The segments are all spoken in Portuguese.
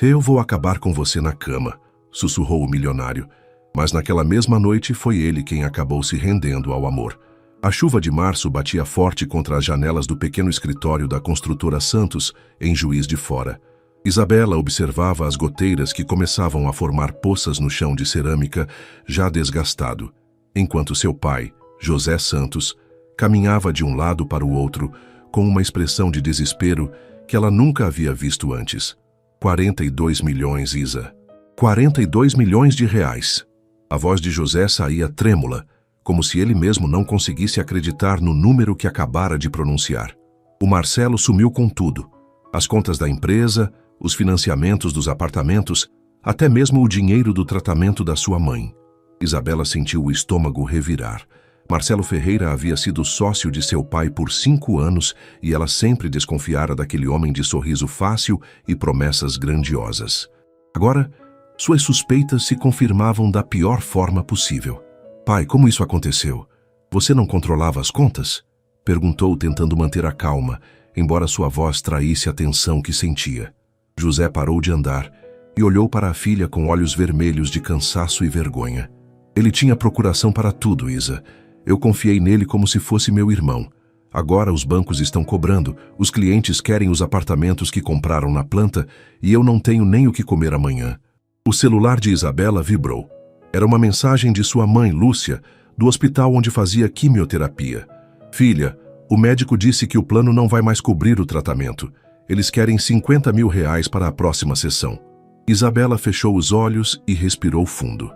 Eu vou acabar com você na cama, sussurrou o milionário. Mas naquela mesma noite foi ele quem acabou se rendendo ao amor. A chuva de março batia forte contra as janelas do pequeno escritório da construtora Santos, em Juiz de Fora. Isabela observava as goteiras que começavam a formar poças no chão de cerâmica já desgastado, enquanto seu pai, José Santos, caminhava de um lado para o outro com uma expressão de desespero que ela nunca havia visto antes. 42 milhões, Isa. 42 milhões de reais. A voz de José saía trêmula, como se ele mesmo não conseguisse acreditar no número que acabara de pronunciar. O Marcelo sumiu com tudo. As contas da empresa, os financiamentos dos apartamentos, até mesmo o dinheiro do tratamento da sua mãe. Isabela sentiu o estômago revirar. Marcelo Ferreira havia sido sócio de seu pai por 5 anos e ela sempre desconfiara daquele homem de sorriso fácil e promessas grandiosas. Agora, suas suspeitas se confirmavam da pior forma possível. Pai, como isso aconteceu? Você não controlava as contas? Perguntou, tentando manter a calma, embora sua voz traísse a tensão que sentia. José parou de andar e olhou para a filha com olhos vermelhos de cansaço e vergonha. Ele tinha procuração para tudo, Isa. Eu confiei nele como se fosse meu irmão. Agora os bancos estão cobrando, os clientes querem os apartamentos que compraram na planta e eu não tenho nem o que comer amanhã. O celular de Isabela vibrou. Era uma mensagem de sua mãe, Lúcia, do hospital onde fazia quimioterapia. Filha, o médico disse que o plano não vai mais cobrir o tratamento. Eles querem 50 mil reais para a próxima sessão. Isabela fechou os olhos e respirou fundo.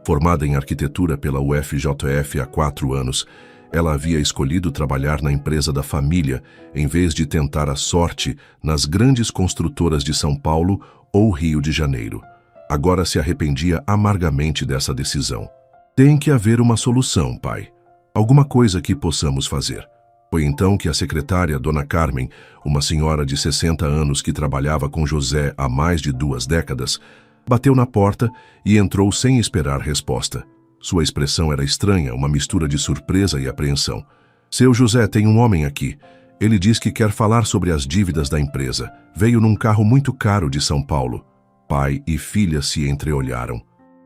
Formada em arquitetura pela UFJF há 4 anos, ela havia escolhido trabalhar na empresa da família, em vez de tentar a sorte nas grandes construtoras de São Paulo ou Rio de Janeiro. Agora se arrependia amargamente dessa decisão. Tem que haver uma solução, pai. Alguma coisa que possamos fazer. Foi então que a secretária, Dona Carmen, uma senhora de 60 anos que trabalhava com José há mais de 2 décadas, bateu na porta e entrou sem esperar resposta. Sua expressão era estranha, uma mistura de surpresa e apreensão. Seu José, tem um homem aqui. Ele diz que quer falar sobre as dívidas da empresa. Veio num carro muito caro de São Paulo. Pai e filha se entreolharam.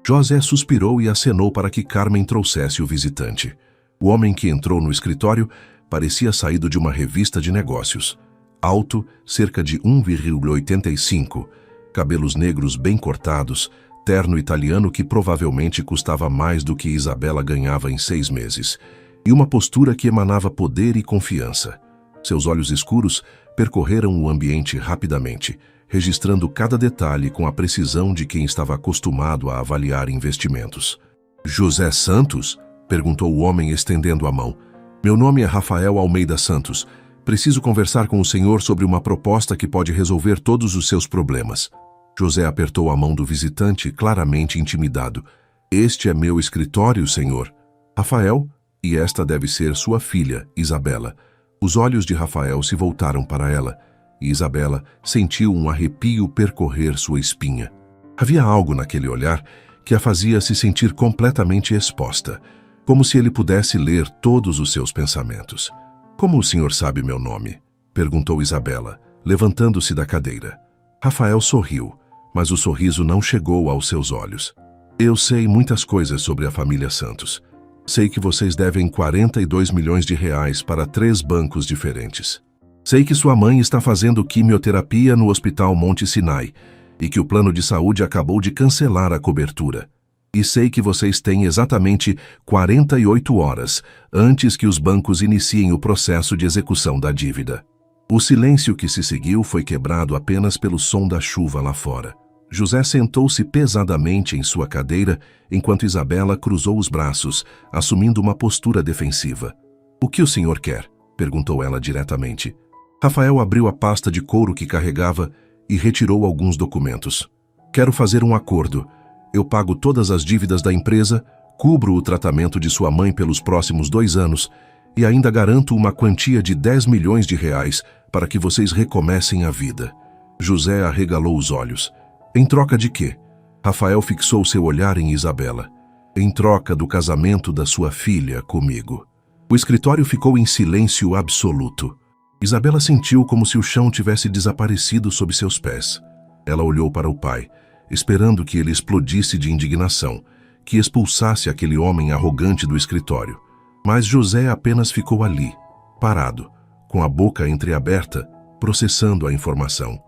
José suspirou e acenou para que Carmen trouxesse o visitante. O homem que entrou no escritório parecia saído de uma revista de negócios. Alto, cerca de 1,85, cabelos negros bem cortados, terno italiano que provavelmente custava mais do que Isabela ganhava em 6 meses, e uma postura que emanava poder e confiança. Seus olhos escuros percorreram o ambiente rapidamente, registrando cada detalhe com a precisão de quem estava acostumado a avaliar investimentos. José Santos? Perguntou o homem estendendo a mão. Meu nome é Rafael Almeida Santos. Preciso conversar com o senhor sobre uma proposta que pode resolver todos os seus problemas. José apertou a mão do visitante, claramente intimidado. Este é meu escritório, senhor. Rafael? E esta deve ser sua filha, Isabela. Os olhos de Rafael se voltaram para ela. E Isabela sentiu um arrepio percorrer sua espinha. Havia algo naquele olhar que a fazia se sentir completamente exposta, como se ele pudesse ler todos os seus pensamentos. Como o senhor sabe meu nome? Perguntou Isabela, levantando-se da cadeira. Rafael sorriu, mas o sorriso não chegou aos seus olhos. Eu sei muitas coisas sobre a família Santos. Sei que vocês devem 42 milhões de reais para 3 bancos diferentes. Sei que sua mãe está fazendo quimioterapia no Hospital Monte Sinai e que o plano de saúde acabou de cancelar a cobertura. E sei que vocês têm exatamente 48 horas antes que os bancos iniciem o processo de execução da dívida. O silêncio que se seguiu foi quebrado apenas pelo som da chuva lá fora. José sentou-se pesadamente em sua cadeira enquanto Isabela cruzou os braços, assumindo uma postura defensiva. O que o senhor quer? Perguntou ela diretamente. Rafael abriu a pasta de couro que carregava e retirou alguns documentos. Quero fazer um acordo. Eu pago todas as dívidas da empresa, cubro o tratamento de sua mãe pelos próximos 2 anos e ainda garanto uma quantia de 10 milhões de reais para que vocês recomecem a vida. José arregalou os olhos. Em troca de quê? Rafael fixou seu olhar em Isabela. Em troca do casamento da sua filha comigo. O escritório ficou em silêncio absoluto. Isabela sentiu como se o chão tivesse desaparecido sob seus pés. Ela olhou para o pai, esperando que ele explodisse de indignação, que expulsasse aquele homem arrogante do escritório. Mas José apenas ficou ali, parado, com a boca entreaberta, processando a informação.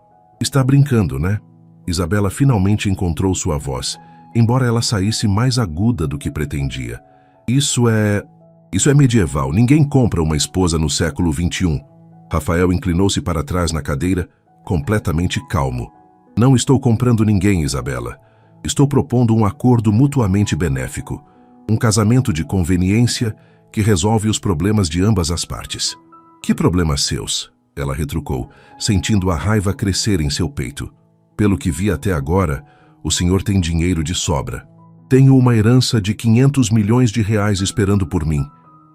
Está brincando, né? Isabela finalmente encontrou sua voz, embora ela saísse mais aguda do que pretendia. Isso é medieval. Ninguém compra uma esposa no século XXI. Rafael inclinou-se para trás na cadeira, completamente calmo. Não estou comprando ninguém, Isabela. Estou propondo um acordo mutuamente benéfico. Um casamento de conveniência que resolve os problemas de ambas as partes. Que problemas seus? Ela retrucou, sentindo a raiva crescer em seu peito. Pelo que vi até agora, o senhor tem dinheiro de sobra. Tenho uma herança de 500 milhões de reais esperando por mim.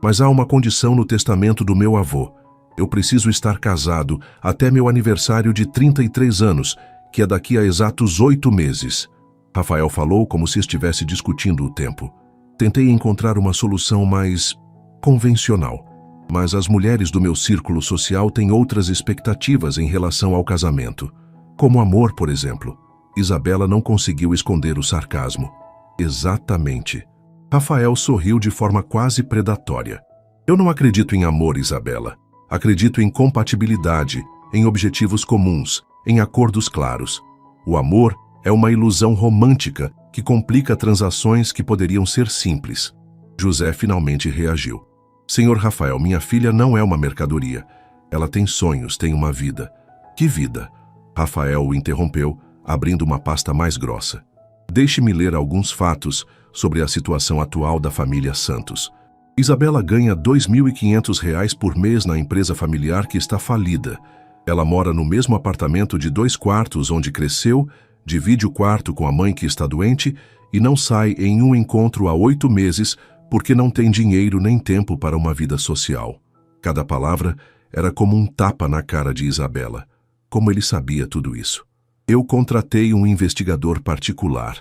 Mas há uma condição no testamento do meu avô. Eu preciso estar casado até meu aniversário de 33 anos, que é daqui a exatos 8 meses. Rafael falou como se estivesse discutindo o tempo. Tentei encontrar uma solução mais convencional. Mas as mulheres do meu círculo social têm outras expectativas em relação ao casamento. Como amor, por exemplo. Isabela não conseguiu esconder o sarcasmo. Exatamente. Rafael sorriu de forma quase predatória. Eu não acredito em amor, Isabela. Acredito em compatibilidade, em objetivos comuns, em acordos claros. O amor é uma ilusão romântica que complica transações que poderiam ser simples. José finalmente reagiu. Senhor Rafael, minha filha não é uma mercadoria. Ela tem sonhos, tem uma vida. Que vida? Rafael o interrompeu, abrindo uma pasta mais grossa. Deixe-me ler alguns fatos sobre a situação atual da família Santos. Isabela ganha R$ 2.500 por mês na empresa familiar que está falida. Ela mora no mesmo apartamento de 2 quartos onde cresceu, divide o quarto com a mãe que está doente e não sai em um encontro há 8 meses porque não tem dinheiro nem tempo para uma vida social. Cada palavra era como um tapa na cara de Isabela. Como ele sabia tudo isso? Eu contratei um investigador particular.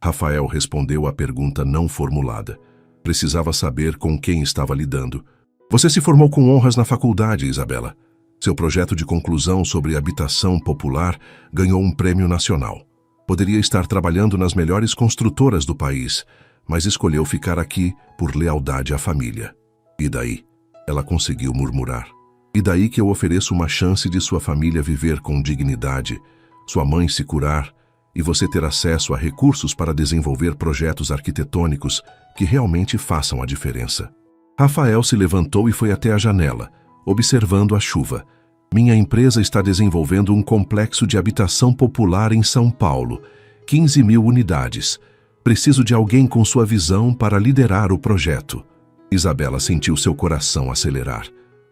Rafael respondeu à pergunta não formulada. Precisava saber com quem estava lidando. Você se formou com honras na faculdade, Isabela. Seu projeto de conclusão sobre habitação popular ganhou um prêmio nacional. Poderia estar trabalhando nas melhores construtoras do país, mas escolheu ficar aqui por lealdade à família. E daí? Ela conseguiu murmurar. E daí que eu ofereço uma chance de sua família viver com dignidade, sua mãe se curar e você ter acesso a recursos para desenvolver projetos arquitetônicos que realmente façam a diferença. Rafael se levantou e foi até a janela, observando a chuva. Minha empresa está desenvolvendo um complexo de habitação popular em São Paulo, 15.000 unidades. Preciso de alguém com sua visão para liderar o projeto. Isabela sentiu seu coração acelerar.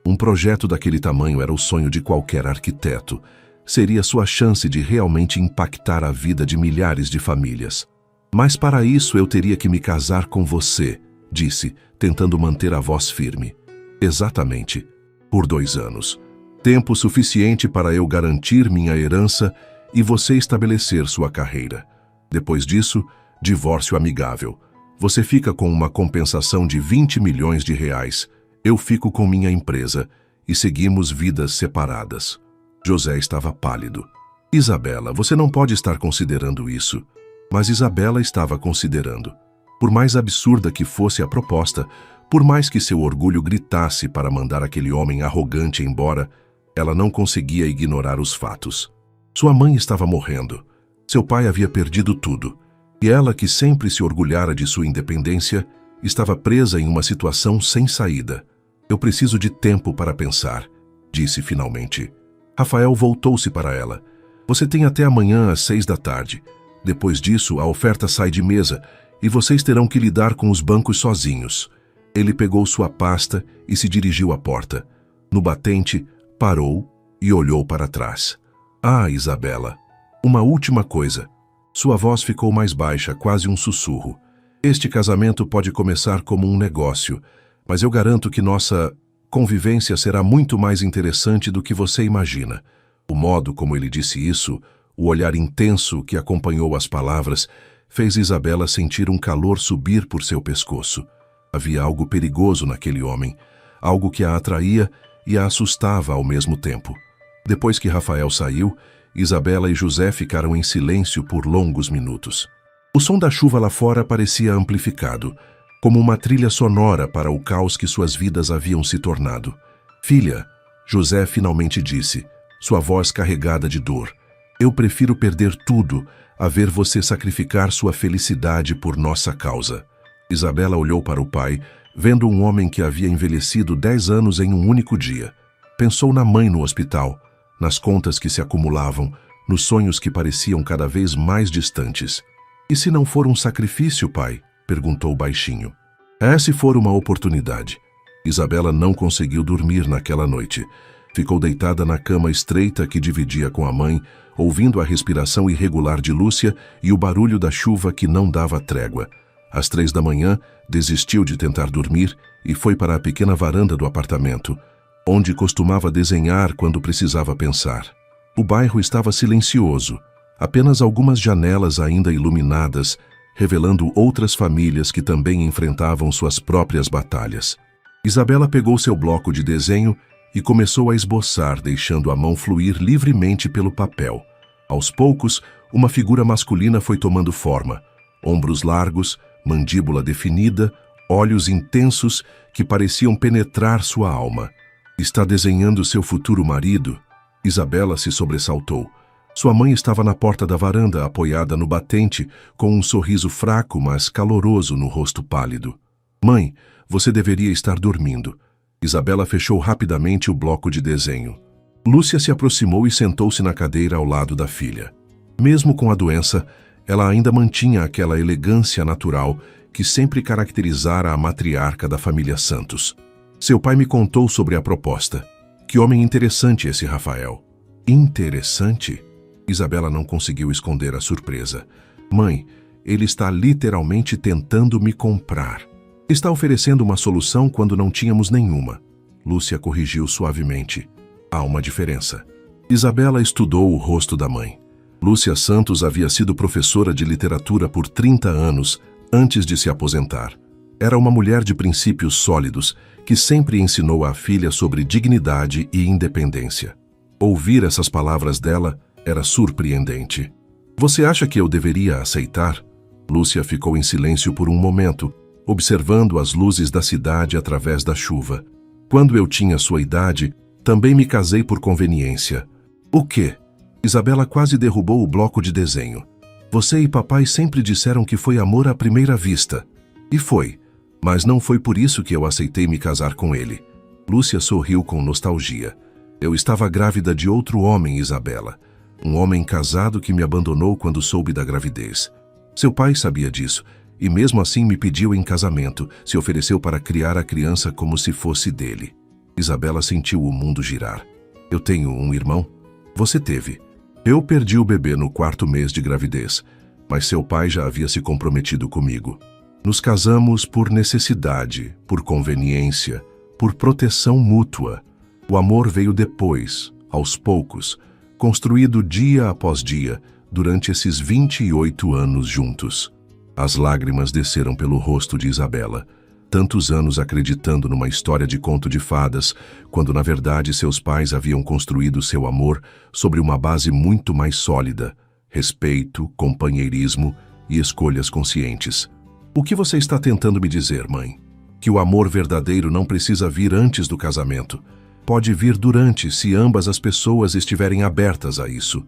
Um projeto daquele tamanho era o sonho de qualquer arquiteto. Seria sua chance de realmente impactar a vida de milhares de famílias. Mas para isso eu teria que me casar com você, disse, tentando manter a voz firme. Exatamente. Por 2 anos. Tempo suficiente para eu garantir minha herança e você estabelecer sua carreira. Depois disso, divórcio amigável. Você fica com uma compensação de 20 milhões de reais. Eu fico com minha empresa e seguimos vidas separadas. José estava pálido. Isabela, você não pode estar considerando isso. Mas Isabela estava considerando. Por mais absurda que fosse a proposta, por mais que seu orgulho gritasse para mandar aquele homem arrogante embora, ela não conseguia ignorar os fatos. Sua mãe estava morrendo. Seu pai havia perdido tudo. E ela, que sempre se orgulhara de sua independência, estava presa em uma situação sem saída. Eu preciso de tempo para pensar, disse finalmente. Rafael voltou-se para ela. Você tem até amanhã às 6 da tarde. Depois disso, a oferta sai de mesa e vocês terão que lidar com os bancos sozinhos. Ele pegou sua pasta e se dirigiu à porta. No batente, parou e olhou para trás. Ah, Isabela, uma última coisa. Sua voz ficou mais baixa, quase um sussurro. Este casamento pode começar como um negócio, mas eu garanto que nossa convivência será muito mais interessante do que você imagina. O modo como ele disse isso, o olhar intenso que acompanhou as palavras, fez Isabela sentir um calor subir por seu pescoço. Havia algo perigoso naquele homem, algo que a atraía e a assustava ao mesmo tempo. Depois que Rafael saiu, Isabela e José ficaram em silêncio por longos minutos. O som da chuva lá fora parecia amplificado, como uma trilha sonora para o caos que suas vidas haviam se tornado. Filha, José finalmente disse, sua voz carregada de dor. Eu prefiro perder tudo a ver você sacrificar sua felicidade por nossa causa. Isabela olhou para o pai, vendo um homem que havia envelhecido 10 anos em um único dia. Pensou na mãe no hospital, nas contas que se acumulavam, nos sonhos que pareciam cada vez mais distantes. E se não for um sacrifício, pai? Perguntou baixinho. Se for uma oportunidade. Isabela não conseguiu dormir naquela noite. Ficou deitada na cama estreita que dividia com a mãe, ouvindo a respiração irregular de Lúcia e o barulho da chuva que não dava trégua. Às 3 da manhã, desistiu de tentar dormir e foi para a pequena varanda do apartamento, onde costumava desenhar quando precisava pensar. O bairro estava silencioso, apenas algumas janelas ainda iluminadas, revelando outras famílias que também enfrentavam suas próprias batalhas. Isabela pegou seu bloco de desenho e começou a esboçar, deixando a mão fluir livremente pelo papel. Aos poucos, uma figura masculina foi tomando forma. Ombros largos, mandíbula definida, olhos intensos que pareciam penetrar sua alma. Está desenhando seu futuro marido? Isabela se sobressaltou. Sua mãe estava na porta da varanda, apoiada no batente, com um sorriso fraco, mas caloroso no rosto pálido. Mãe, você deveria estar dormindo. Isabela fechou rapidamente o bloco de desenho. Lúcia se aproximou e sentou-se na cadeira ao lado da filha. Mesmo com a doença, ela ainda mantinha aquela elegância natural que sempre caracterizara a matriarca da família Santos. Seu pai me contou sobre a proposta. Que homem interessante esse Rafael. Interessante? Isabela não conseguiu esconder a surpresa. Mãe, ele está literalmente tentando me comprar. Está oferecendo uma solução quando não tínhamos nenhuma. Lúcia corrigiu suavemente. Há uma diferença. Isabela estudou o rosto da mãe. Lúcia Santos havia sido professora de literatura por 30 anos antes de se aposentar. Era uma mulher de princípios sólidos que sempre ensinou à filha sobre dignidade e independência. Ouvir essas palavras dela era surpreendente. Você acha que eu deveria aceitar? Lúcia ficou em silêncio por um momento, observando as luzes da cidade através da chuva. Quando eu tinha sua idade, também me casei por conveniência. O quê? Isabela quase derrubou o bloco de desenho. Você e papai sempre disseram que foi amor à primeira vista. E foi. Mas não foi por isso que eu aceitei me casar com ele. Lúcia sorriu com nostalgia. Eu estava grávida de outro homem, Isabela. Um homem casado que me abandonou quando soube da gravidez. Seu pai sabia disso. E mesmo assim me pediu em casamento, se ofereceu para criar a criança como se fosse dele. Isabela sentiu o mundo girar. Eu tenho um irmão? Você teve. Eu perdi o bebê no 4º mês de gravidez, mas seu pai já havia se comprometido comigo. Nos casamos por necessidade, por conveniência, por proteção mútua. O amor veio depois, aos poucos, construído dia após dia, durante esses 28 anos juntos. As lágrimas desceram pelo rosto de Isabela. Tantos anos acreditando numa história de conto de fadas, quando na verdade seus pais haviam construído seu amor sobre uma base muito mais sólida: respeito, companheirismo e escolhas conscientes. O que você está tentando me dizer, mãe? Que o amor verdadeiro não precisa vir antes do casamento. Pode vir durante, se ambas as pessoas estiverem abertas a isso.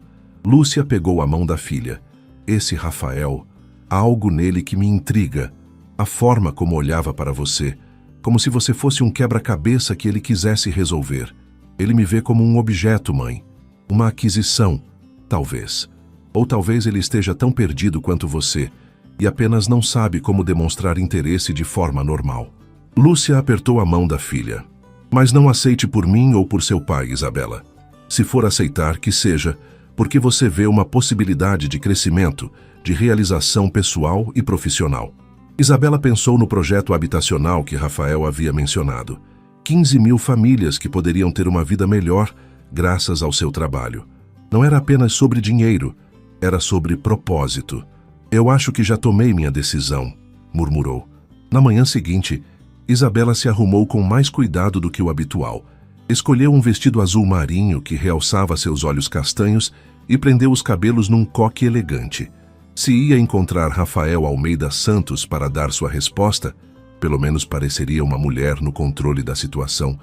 Lúcia pegou a mão da filha. Esse Rafael... Há algo nele que me intriga. A forma como olhava para você, como se você fosse um quebra-cabeça que ele quisesse resolver. Ele me vê como um objeto, mãe. Uma aquisição, talvez. Ou talvez ele esteja tão perdido quanto você e apenas não sabe como demonstrar interesse de forma normal. Lúcia apertou a mão da filha. Mas não aceite por mim ou por seu pai, Isabela. Se for aceitar, que seja, porque você vê uma possibilidade de crescimento, de realização pessoal e profissional. Isabela pensou no projeto habitacional que Rafael havia mencionado. 15.000 famílias que poderiam ter uma vida melhor graças ao seu trabalho. Não era apenas sobre dinheiro, era sobre propósito. Eu acho que já tomei minha decisão, murmurou. Na manhã seguinte, Isabela se arrumou com mais cuidado do que o habitual. Escolheu um vestido azul marinho que realçava seus olhos castanhos e prendeu os cabelos num coque elegante. Se ia encontrar Rafael Almeida Santos para dar sua resposta, pelo menos pareceria uma mulher no controle da situação,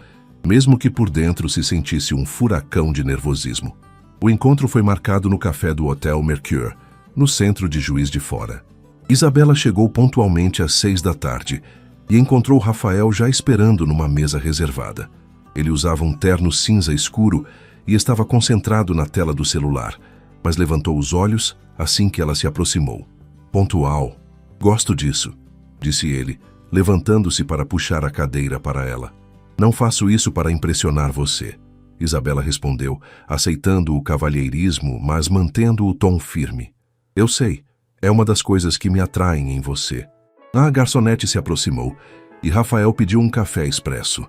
mesmo que por dentro se sentisse um furacão de nervosismo. O encontro foi marcado no café do Hotel Mercure, no centro de Juiz de Fora. Isabela chegou pontualmente às 6 da tarde e encontrou Rafael já esperando numa mesa reservada. Ele usava um terno cinza escuro e estava concentrado na tela do celular, mas levantou os olhos assim que ela se aproximou. Pontual. Gosto disso, disse ele, levantando-se para puxar a cadeira para ela. Não faço isso para impressionar você, Isabela respondeu, aceitando o cavalheirismo, mas mantendo o tom firme. Eu sei, é uma das coisas que me atraem em você. A garçonete se aproximou e Rafael pediu um café expresso.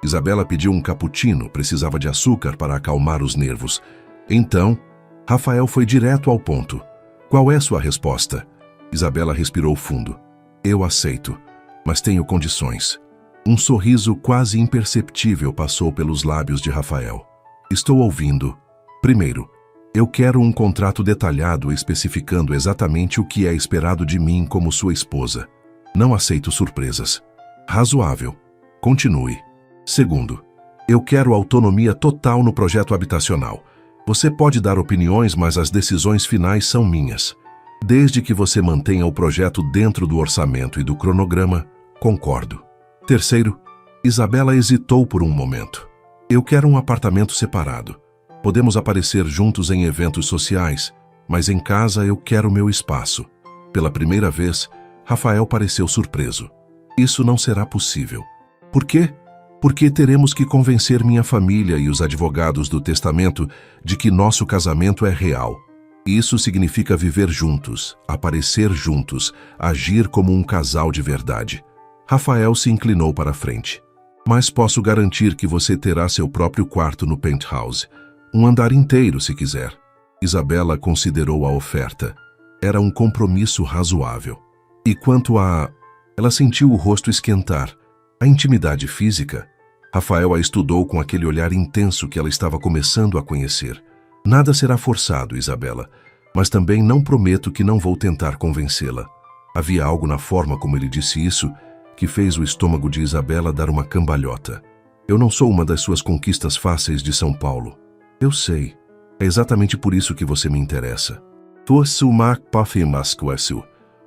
Isabela pediu um cappuccino, precisava de açúcar para acalmar os nervos. Então, Rafael foi direto ao ponto. Qual é sua resposta? Isabela respirou fundo. Eu aceito, mas tenho condições. Um sorriso quase imperceptível passou pelos lábios de Rafael. Estou ouvindo. Primeiro, eu quero um contrato detalhado especificando exatamente o que é esperado de mim como sua esposa. Não aceito surpresas. Razoável. Continue. Segundo, eu quero autonomia total no projeto habitacional. Você pode dar opiniões, mas as decisões finais são minhas. Desde que você mantenha o projeto dentro do orçamento e do cronograma, concordo. Terceiro, Isabela hesitou por um momento. Eu quero um apartamento separado. Podemos aparecer juntos em eventos sociais, mas em casa eu quero meu espaço. Pela primeira vez, Rafael pareceu surpreso. Isso não será possível. Por quê? Porque teremos que convencer minha família e os advogados do testamento de que nosso casamento é real. Isso significa viver juntos, aparecer juntos, agir como um casal de verdade. Rafael se inclinou para a frente. Mas posso garantir que você terá seu próprio quarto no penthouse. Um andar inteiro, se quiser. Isabela considerou a oferta. Era um compromisso razoável. E quanto a... Ela sentiu o rosto esquentar. A intimidade física? Rafael a estudou com aquele olhar intenso que ela estava começando a conhecer. Nada será forçado, Isabela, mas também não prometo que não vou tentar convencê-la. Havia algo na forma como ele disse isso que fez o estômago de Isabela dar uma cambalhota. Eu não sou uma das suas conquistas fáceis de São Paulo. Eu sei. É exatamente por isso que você me interessa.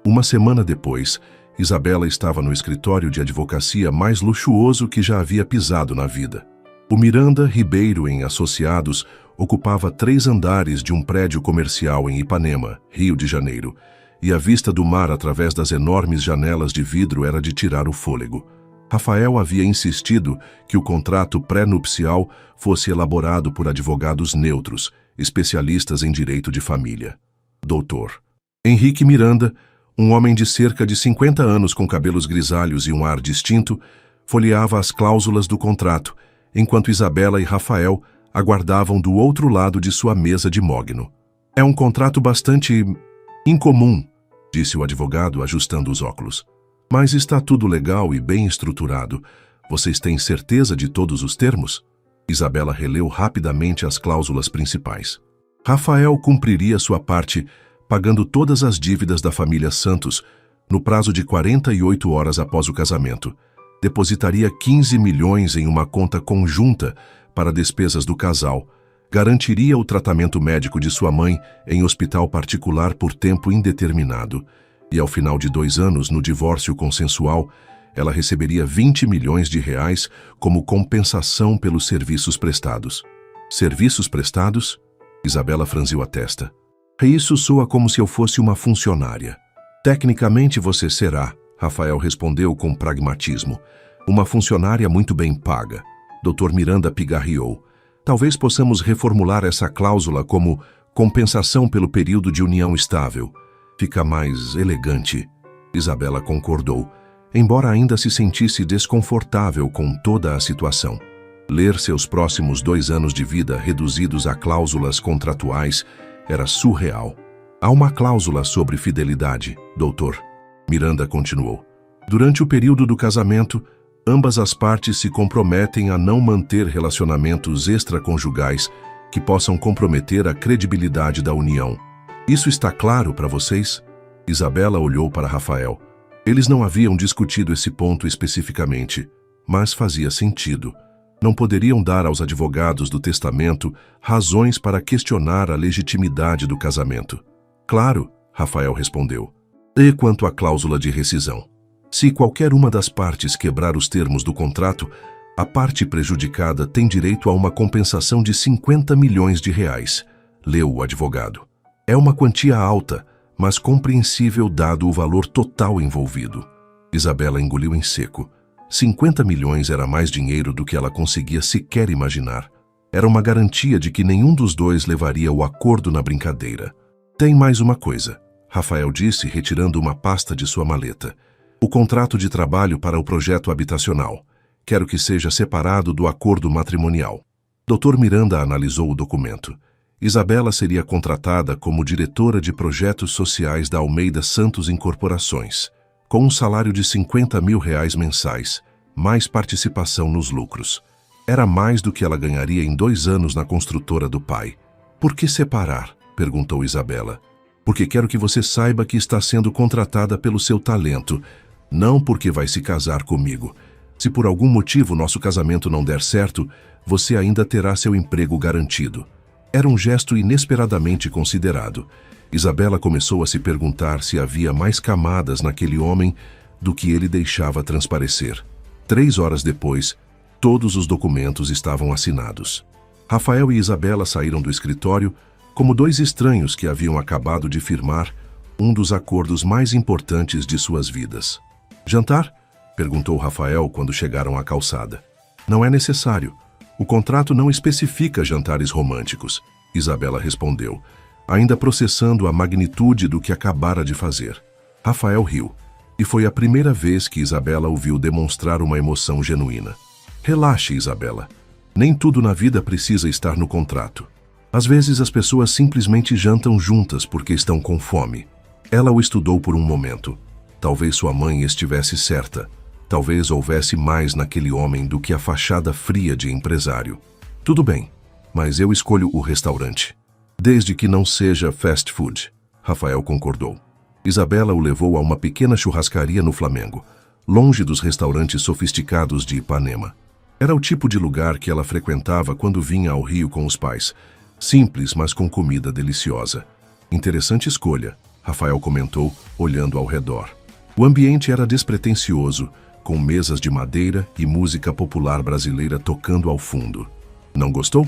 Uma semana depois, Isabela estava no escritório de advocacia mais luxuoso que já havia pisado na vida. O Miranda Ribeiro em Associados ocupava 3 andares de um prédio comercial em Ipanema, Rio de Janeiro, e a vista do mar através das enormes janelas de vidro era de tirar o fôlego. Rafael havia insistido que o contrato pré-nupcial fosse elaborado por advogados neutros, especialistas em direito de família. Dr. Henrique Miranda, um homem de cerca de 50 anos com cabelos grisalhos e um ar distinto, folheava as cláusulas do contrato, enquanto Isabela e Rafael aguardavam do outro lado de sua mesa de mogno. É um contrato bastante incomum, disse o advogado, ajustando os óculos. Mas está tudo legal e bem estruturado. Vocês têm certeza de todos os termos? Isabela releu rapidamente as cláusulas principais. Rafael cumpriria sua parte, pagando todas as dívidas da família Santos, no prazo de 48 horas após o casamento. Depositaria 15 milhões em uma conta conjunta para despesas do casal. Garantiria o tratamento médico de sua mãe em hospital particular por tempo indeterminado. E ao final de 2 anos, no divórcio consensual, ela receberia 20 milhões de reais como compensação pelos serviços prestados. Serviços prestados? Isabela franziu a testa. Isso soa como se eu fosse uma funcionária. Tecnicamente você será, Rafael respondeu com pragmatismo. Uma funcionária muito bem paga. Dr. Miranda pigarreou. Talvez possamos reformular essa cláusula como compensação pelo período de união estável. Fica mais elegante. Isabela concordou, embora ainda se sentisse desconfortável com toda a situação. Ler seus próximos 2 anos de vida reduzidos a cláusulas contratuais era surreal. Há uma cláusula sobre fidelidade, doutor. Miranda continuou. Durante o período do casamento, ambas as partes se comprometem a não manter relacionamentos extraconjugais, que possam comprometer a credibilidade da união. Isso está claro para vocês? Isabela olhou para Rafael. Eles não haviam discutido esse ponto especificamente, mas fazia sentido. Não poderiam dar aos advogados do testamento razões para questionar a legitimidade do casamento. Claro, Rafael respondeu. E quanto à cláusula de rescisão? Se qualquer uma das partes quebrar os termos do contrato, a parte prejudicada tem direito a uma compensação de 50 milhões de reais, leu o advogado. É uma quantia alta, mas compreensível dado o valor total envolvido. Isabela engoliu em seco. 50 milhões era mais dinheiro do que ela conseguia sequer imaginar. Era uma garantia de que nenhum dos dois levaria o acordo na brincadeira. Tem mais uma coisa, Rafael disse, retirando uma pasta de sua maleta. O contrato de trabalho para o projeto habitacional. Quero que seja separado do acordo matrimonial. Dr. Miranda analisou o documento. Isabela seria contratada como diretora de projetos sociais da Almeida Santos Incorporações, com um salário de 50 mil reais mensais, mais participação nos lucros. Era mais do que ela ganharia em 2 anos na construtora do pai. Por que separar? Perguntou Isabela. Porque quero que você saiba que está sendo contratada pelo seu talento, não porque vai se casar comigo. Se por algum motivo nosso casamento não der certo, você ainda terá seu emprego garantido. Era um gesto inesperadamente considerado. Isabela começou a se perguntar se havia mais camadas naquele homem do que ele deixava transparecer. 3 horas depois, todos os documentos estavam assinados. Rafael e Isabela saíram do escritório como 2 estranhos que haviam acabado de firmar um dos acordos mais importantes de suas vidas. Jantar? Perguntou Rafael quando chegaram à calçada. Não é necessário. O contrato não especifica jantares românticos, Isabela respondeu, ainda processando a magnitude do que acabara de fazer. Rafael riu, e foi a primeira vez que Isabela o viu demonstrar uma emoção genuína. Relaxe, Isabela. Nem tudo na vida precisa estar no contrato. Às vezes as pessoas simplesmente jantam juntas porque estão com fome. Ela o estudou por um momento. Talvez sua mãe estivesse certa. Talvez houvesse mais naquele homem do que a fachada fria de empresário. Tudo bem, mas eu escolho o restaurante. Desde que não seja fast food, Rafael concordou. Isabela o levou a uma pequena churrascaria no Flamengo, longe dos restaurantes sofisticados de Ipanema. Era o tipo de lugar que ela frequentava quando vinha ao Rio com os pais. Simples, mas com comida deliciosa. Interessante escolha, Rafael comentou, olhando ao redor. O ambiente era despretensioso, com mesas de madeira e música popular brasileira tocando ao fundo. Não gostou?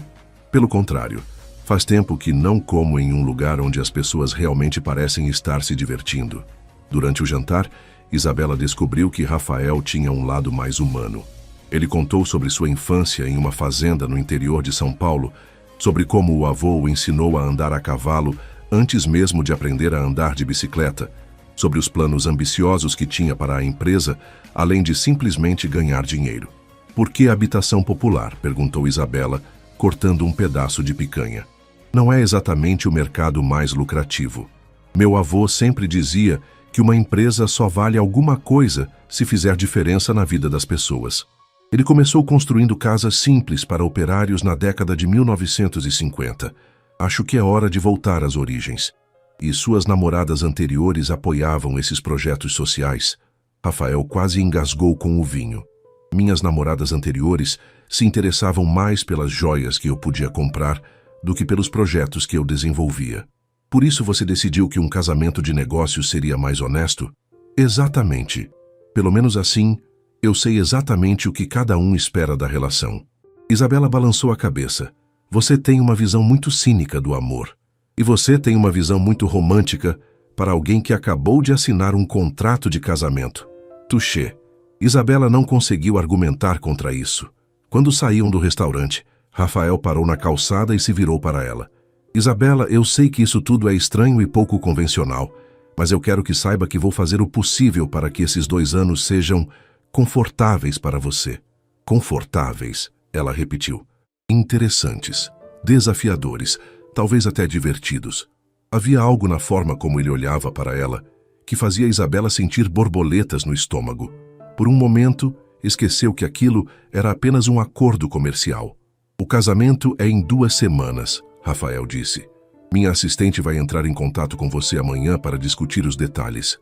Pelo contrário, faz tempo que não como em um lugar onde as pessoas realmente parecem estar se divertindo. Durante o jantar, Isabela descobriu que Rafael tinha um lado mais humano. Ele contou sobre sua infância em uma fazenda no interior de São Paulo, sobre como o avô o ensinou a andar a cavalo antes mesmo de aprender a andar de bicicleta, sobre os planos ambiciosos que tinha para a empresa, além de simplesmente ganhar dinheiro. Por que habitação popular? Perguntou Isabela, cortando um pedaço de picanha. Não é exatamente o mercado mais lucrativo. Meu avô sempre dizia que uma empresa só vale alguma coisa se fizer diferença na vida das pessoas. Ele começou construindo casas simples para operários na década de 1950. Acho que é hora de voltar às origens. E suas namoradas anteriores apoiavam esses projetos sociais. Rafael quase engasgou com o vinho. Minhas namoradas anteriores se interessavam mais pelas joias que eu podia comprar do que pelos projetos que eu desenvolvia. Por isso você decidiu que um casamento de negócios seria mais honesto? Exatamente. Pelo menos assim, eu sei exatamente o que cada um espera da relação. Isabela balançou a cabeça. Você tem uma visão muito cínica do amor. E você tem uma visão muito romântica para alguém que acabou de assinar um contrato de casamento. Touché. Isabela não conseguiu argumentar contra isso. Quando saíam do restaurante, Rafael parou na calçada e se virou para ela. Isabela, eu sei que isso tudo é estranho e pouco convencional, mas eu quero que saiba que vou fazer o possível para que esses 2 anos sejam confortáveis para você. Confortáveis, ela repetiu. Interessantes, desafiadores, talvez até divertidos. Havia algo na forma como ele olhava para ela que fazia Isabela sentir borboletas no estômago. Por um momento, esqueceu que aquilo era apenas um acordo comercial. O casamento é em 2 semanas, Rafael disse. Minha assistente vai entrar em contato com você amanhã para discutir os detalhes.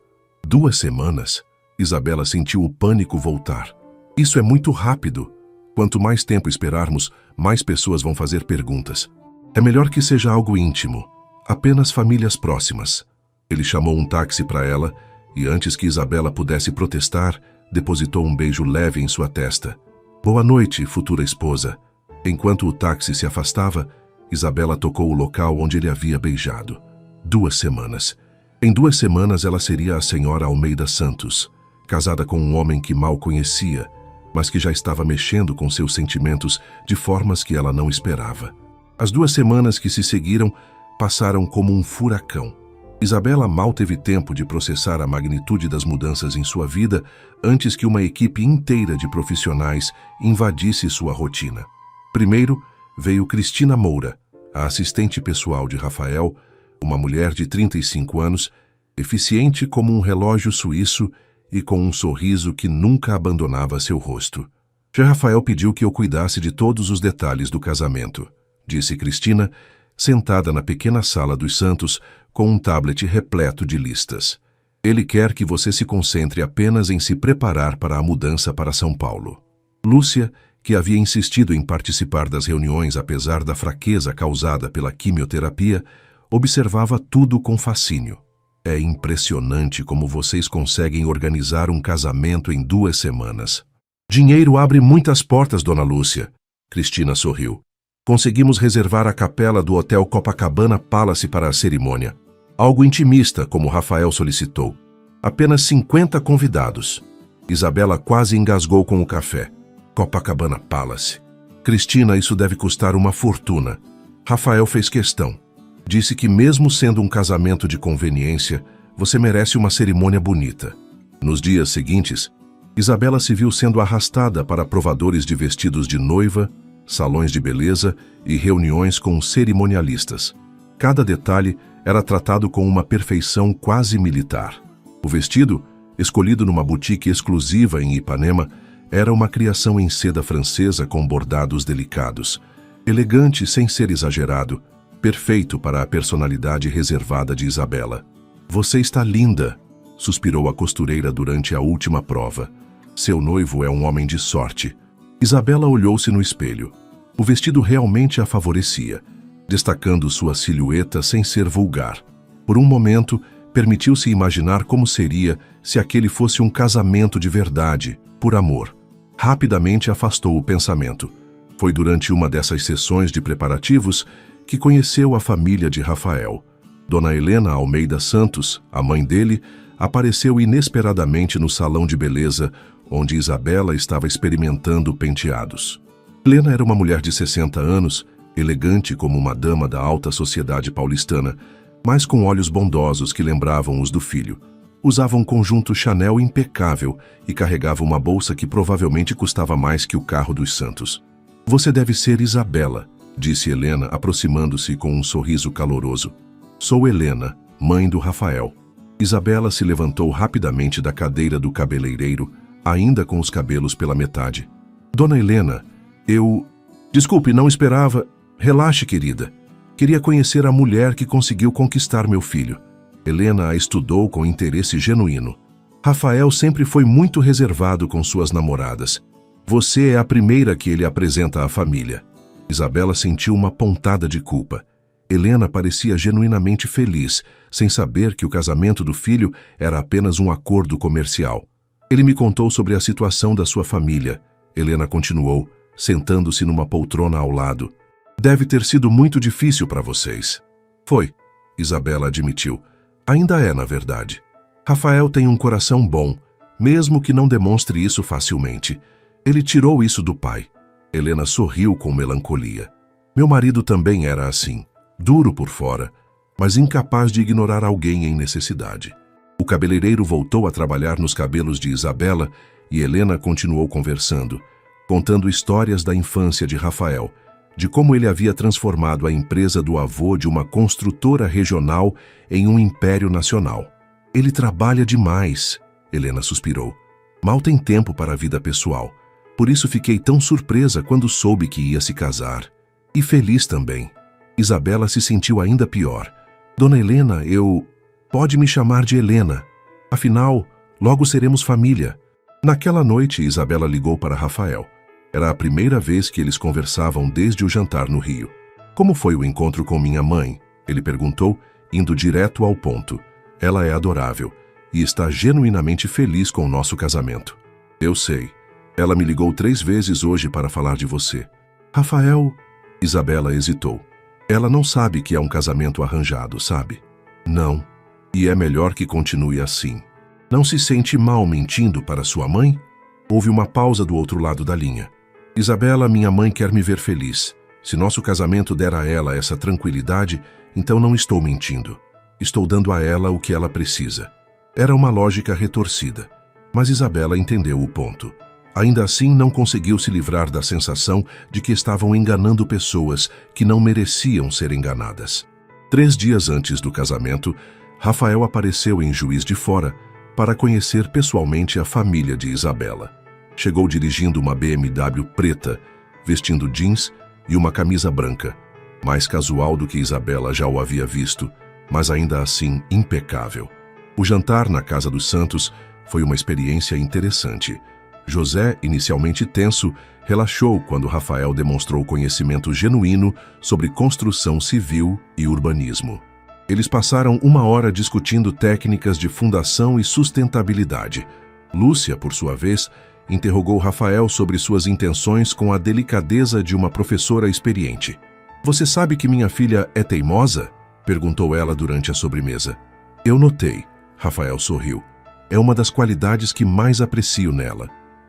2 semanas? Isabela sentiu o pânico voltar. Isso é muito rápido. Quanto mais tempo esperarmos, mais pessoas vão fazer perguntas. É melhor que seja algo íntimo, apenas famílias próximas. Ele chamou um táxi para ela e, antes que Isabela pudesse protestar, depositou um beijo leve em sua testa. Boa noite, futura esposa. Enquanto o táxi se afastava, Isabela tocou o local onde ele havia beijado. 2 semanas. Em 2 semanas ela seria a senhora Almeida Santos, casada com um homem que mal conhecia, mas que já estava mexendo com seus sentimentos de formas que ela não esperava. As 2 semanas que se seguiram passaram como um furacão. Isabela mal teve tempo de processar a magnitude das mudanças em sua vida antes que uma equipe inteira de profissionais invadisse sua rotina. Primeiro, veio Cristina Moura, a assistente pessoal de Rafael, uma mulher de 35 anos, eficiente como um relógio suíço e com um sorriso que nunca abandonava seu rosto. Já Rafael pediu que eu cuidasse de todos os detalhes do casamento, disse Cristina, sentada na pequena sala dos Santos com um tablet repleto de listas. Ele quer que você se concentre apenas em se preparar para a mudança para São Paulo. Lúcia, que havia insistido em participar das reuniões apesar da fraqueza causada pela quimioterapia, observava tudo com fascínio. É impressionante como vocês conseguem organizar um casamento em 2 semanas. Dinheiro abre muitas portas, dona Lúcia. Cristina sorriu. Conseguimos reservar a capela do Hotel Copacabana Palace para a cerimônia. Algo intimista, como Rafael solicitou. Apenas 50 convidados. Isabela quase engasgou com o café. Copacabana Palace. Cristina, isso deve custar uma fortuna. Rafael fez questão. Disse que mesmo sendo um casamento de conveniência, você merece uma cerimônia bonita. Nos dias seguintes, Isabela se viu sendo arrastada para provadores de vestidos de noiva, salões de beleza e reuniões com cerimonialistas. Cada detalhe era tratado com uma perfeição quase militar. O vestido, escolhido numa boutique exclusiva em Ipanema, era uma criação em seda francesa com bordados delicados. Elegante sem ser exagerado, perfeito para a personalidade reservada de Isabela. Você está linda, suspirou a costureira durante a última prova. Seu noivo é um homem de sorte. Isabela olhou-se no espelho. O vestido realmente a favorecia, destacando sua silhueta sem ser vulgar. Por um momento, permitiu-se imaginar como seria se aquele fosse um casamento de verdade, por amor. Rapidamente afastou o pensamento. Foi durante uma dessas sessões de preparativos que conheceu a família de Rafael. Dona Helena Almeida Santos, a mãe dele, apareceu inesperadamente no salão de beleza, onde Isabela estava experimentando penteados. Helena era uma mulher de 60 anos, elegante como uma dama da alta sociedade paulistana, mas com olhos bondosos que lembravam os do filho. Usava um conjunto Chanel impecável e carregava uma bolsa que provavelmente custava mais que o carro dos Santos. Você deve ser Isabela, disse Helena, aproximando-se com um sorriso caloroso. Sou Helena, mãe do Rafael. Isabela se levantou rapidamente da cadeira do cabeleireiro, ainda com os cabelos pela metade. Dona Helena, Desculpe, não esperava. Relaxe, querida. Queria conhecer a mulher que conseguiu conquistar meu filho. Helena a estudou com interesse genuíno. Rafael sempre foi muito reservado com suas namoradas. Você é a primeira que ele apresenta à família. Isabela sentiu uma pontada de culpa. Helena parecia genuinamente feliz, sem saber que o casamento do filho era apenas um acordo comercial. Ele me contou sobre a situação da sua família. Helena continuou, sentando-se numa poltrona ao lado. Deve ter sido muito difícil para vocês. Foi, Isabela admitiu. Ainda é, na verdade. Rafael tem um coração bom, mesmo que não demonstre isso facilmente. Ele tirou isso do pai. Helena sorriu com melancolia. Meu marido também era assim, duro por fora, mas incapaz de ignorar alguém em necessidade. O cabeleireiro voltou a trabalhar nos cabelos de Isabela e Helena continuou conversando, contando histórias da infância de Rafael, de como ele havia transformado a empresa do avô de uma construtora regional em um império nacional. Ele trabalha demais, Helena suspirou. Mal tem tempo para a vida pessoal. Por isso fiquei tão surpresa quando soube que ia se casar. E feliz também. Isabela se sentiu ainda pior. Dona Helena, Pode me chamar de Helena. Afinal, logo seremos família. Naquela noite, Isabela ligou para Rafael. Era a primeira vez que eles conversavam desde o jantar no Rio. Como foi o encontro com minha mãe? Ele perguntou, indo direto ao ponto. Ela é adorável e está genuinamente feliz com o nosso casamento. Eu sei. Ela me ligou 3 vezes hoje para falar de você. Rafael... Isabela hesitou. Ela não sabe que é um casamento arranjado, sabe? Não. E é melhor que continue assim. Não se sente mal mentindo para sua mãe? Houve uma pausa do outro lado da linha. Isabela, minha mãe quer me ver feliz. Se nosso casamento der a ela essa tranquilidade, então não estou mentindo. Estou dando a ela o que ela precisa. Era uma lógica retorcida, mas Isabela entendeu o ponto. Ainda assim, não conseguiu se livrar da sensação de que estavam enganando pessoas que não mereciam ser enganadas. 3 dias antes do casamento, Rafael apareceu em Juiz de Fora para conhecer pessoalmente a família de Isabela. Chegou dirigindo uma BMW preta, vestindo jeans e uma camisa branca, mais casual do que Isabela já o havia visto, mas ainda assim impecável. O jantar na Casa dos Santos foi uma experiência interessante. José, inicialmente tenso, relaxou quando Rafael demonstrou conhecimento genuíno sobre construção civil e urbanismo. Eles passaram 1 hora discutindo técnicas de fundação e sustentabilidade. Lúcia, por sua vez, interrogou Rafael sobre suas intenções com a delicadeza de uma professora experiente. "Você sabe que minha filha é teimosa?" perguntou ela durante a sobremesa. "Eu notei." Rafael sorriu. "É uma das qualidades que mais aprecio nela.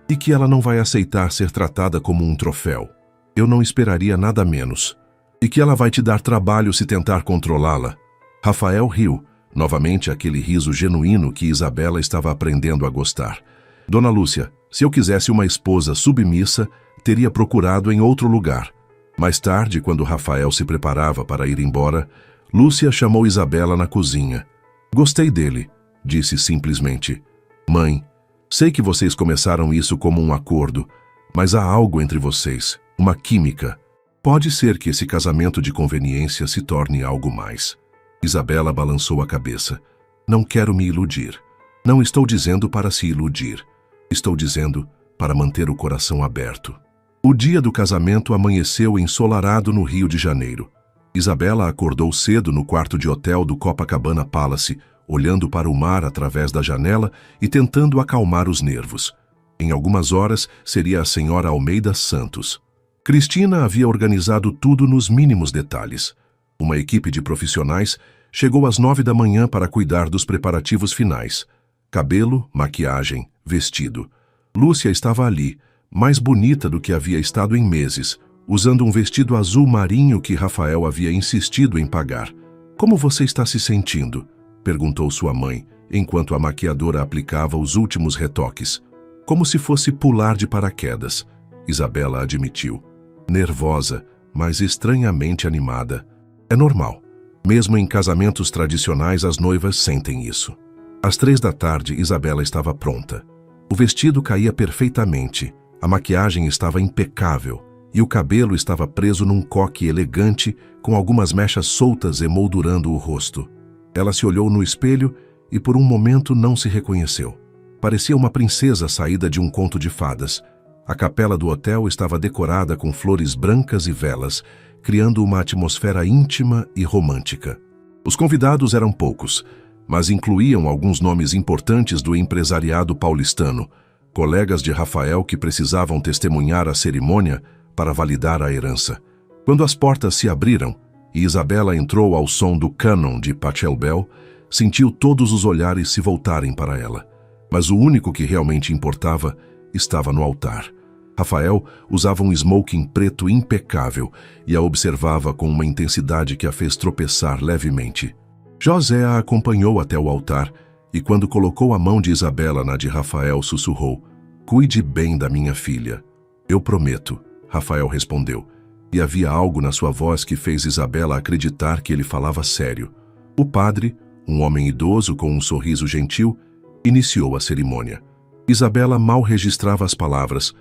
E que ela não vai aceitar ser tratada como um troféu. Eu não esperaria nada menos. E que ela vai te dar trabalho se tentar controlá-la." Rafael riu, novamente aquele riso genuíno que Isabela estava aprendendo a gostar. "Dona Lúcia, se eu quisesse uma esposa submissa, teria procurado em outro lugar." Mais tarde, quando Rafael se preparava para ir embora, Lúcia chamou Isabela na cozinha. "Gostei dele", disse simplesmente. "Mãe, sei que vocês começaram isso como um acordo, mas há algo entre vocês, uma química. Pode ser que esse casamento de conveniência se torne algo mais." Isabela balançou a cabeça. "Não quero me iludir. Não estou dizendo para se iludir. Estou dizendo para manter o coração aberto." O dia do casamento amanheceu ensolarado no Rio de Janeiro. Isabela acordou cedo no quarto de hotel do Copacabana Palace, olhando para o mar através da janela e tentando acalmar os nervos. Em algumas horas, seria a senhora Almeida Santos. Cristina havia organizado tudo nos mínimos detalhes. Uma equipe de profissionais chegou às 9 da manhã para cuidar dos preparativos finais. Cabelo, maquiagem, vestido. Lúcia estava ali, mais bonita do que havia estado em meses, usando um vestido azul marinho que Rafael havia insistido em pagar. "Como você está se sentindo?" perguntou sua mãe, enquanto a maquiadora aplicava os últimos retoques. "Como se fosse pular de paraquedas", Isabela admitiu. "Nervosa, mas estranhamente animada. É normal. Mesmo em casamentos tradicionais, as noivas sentem isso." Às 3 da tarde, Isabela estava pronta. O vestido caía perfeitamente, a maquiagem estava impecável e o cabelo estava preso num coque elegante com algumas mechas soltas emoldurando o rosto. Ela se olhou no espelho e por um momento não se reconheceu. Parecia uma princesa saída de um conto de fadas. A capela do hotel estava decorada com flores brancas e velas, criando uma atmosfera íntima e romântica. Os convidados eram poucos, mas incluíam alguns nomes importantes do empresariado paulistano, colegas de Rafael que precisavam testemunhar a cerimônia para validar a herança. Quando as portas se abriram e Isabela entrou ao som do cânon de Pachelbel, sentiu todos os olhares se voltarem para ela. Mas o único que realmente importava estava no altar. Rafael usava um smoking preto impecável e a observava com uma intensidade que a fez tropeçar levemente. José a acompanhou até o altar e, quando colocou a mão de Isabela na de Rafael, sussurrou: "Cuide bem da minha filha." "Eu prometo", Rafael respondeu, e havia algo na sua voz que fez Isabela acreditar que ele falava sério. O padre, um homem idoso com um sorriso gentil, iniciou a cerimônia. Isabela mal registrava as palavras,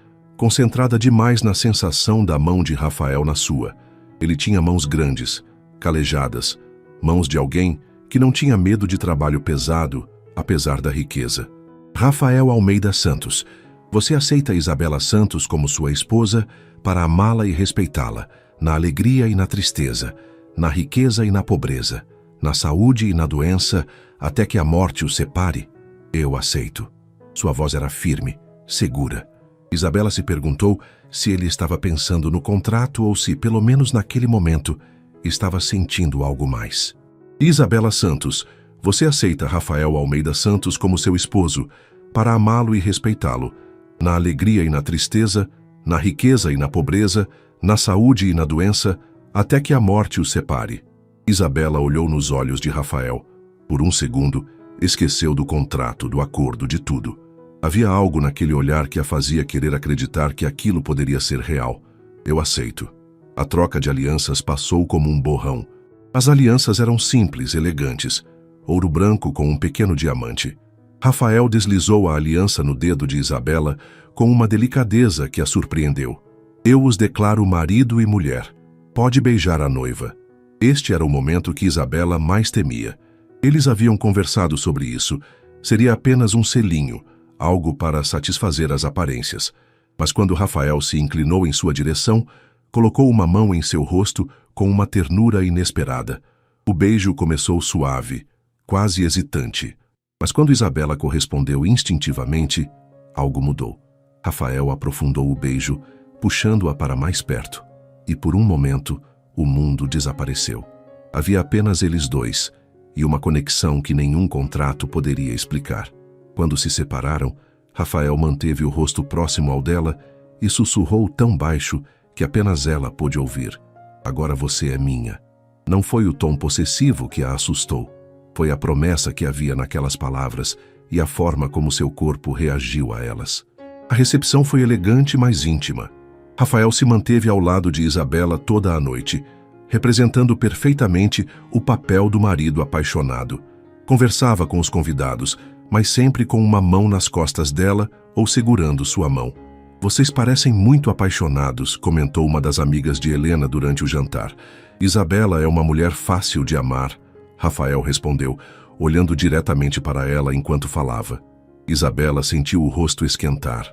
concentrada demais na sensação da mão de Rafael na sua. Ele tinha mãos grandes, calejadas, mãos de alguém que não tinha medo de trabalho pesado, apesar da riqueza. Rafael Almeida Santos, você aceita Isabela Santos como sua esposa para amá-la e respeitá-la, na alegria e na tristeza, na riqueza e na pobreza, na saúde e na doença, até que a morte os separe? Eu aceito. Sua voz era firme, segura. Isabela se perguntou se ele estava pensando no contrato ou se, pelo menos naquele momento, estava sentindo algo mais. Isabela Santos, você aceita Rafael Almeida Santos como seu esposo, para amá-lo e respeitá-lo, na alegria e na tristeza, na riqueza e na pobreza, na saúde e na doença, até que a morte os separe? Isabela olhou nos olhos de Rafael. Por um segundo, esqueceu do contrato, do acordo, de tudo. Havia algo naquele olhar que a fazia querer acreditar que aquilo poderia ser real. Eu aceito. A troca de alianças passou como um borrão. As alianças eram simples, elegantes. Ouro branco com um pequeno diamante. Rafael deslizou a aliança no dedo de Isabela com uma delicadeza que a surpreendeu. Eu os declaro marido e mulher. Pode beijar a noiva. Este era o momento que Isabela mais temia. Eles haviam conversado sobre isso. Seria apenas um selinho, algo para satisfazer as aparências. Mas quando Rafael se inclinou em sua direção, colocou uma mão em seu rosto com uma ternura inesperada. O beijo começou suave, quase hesitante. Mas quando Isabela correspondeu instintivamente, algo mudou. Rafael aprofundou o beijo, puxando-a para mais perto. E por um momento, o mundo desapareceu. Havia apenas eles dois, e uma conexão que nenhum contrato poderia explicar. Quando se separaram, Rafael manteve o rosto próximo ao dela e sussurrou tão baixo que apenas ela pôde ouvir. Agora você é minha. Não foi o tom possessivo que a assustou. Foi a promessa que havia naquelas palavras e a forma como seu corpo reagiu a elas. A recepção foi elegante, mas íntima. Rafael se manteve ao lado de Isabela toda a noite, representando perfeitamente o papel do marido apaixonado. Conversava com os convidados, mas sempre com uma mão nas costas dela ou segurando sua mão. Vocês parecem muito apaixonados, comentou uma das amigas de Helena durante o jantar. Isabela é uma mulher fácil de amar, Rafael respondeu, olhando diretamente para ela enquanto falava. Isabela sentiu o rosto esquentar.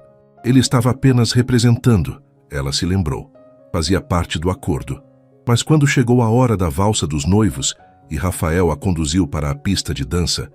Ele estava apenas representando, ela se lembrou. Fazia parte do acordo. Mas quando chegou a hora da valsa dos noivos e Rafael a conduziu para a pista de dança,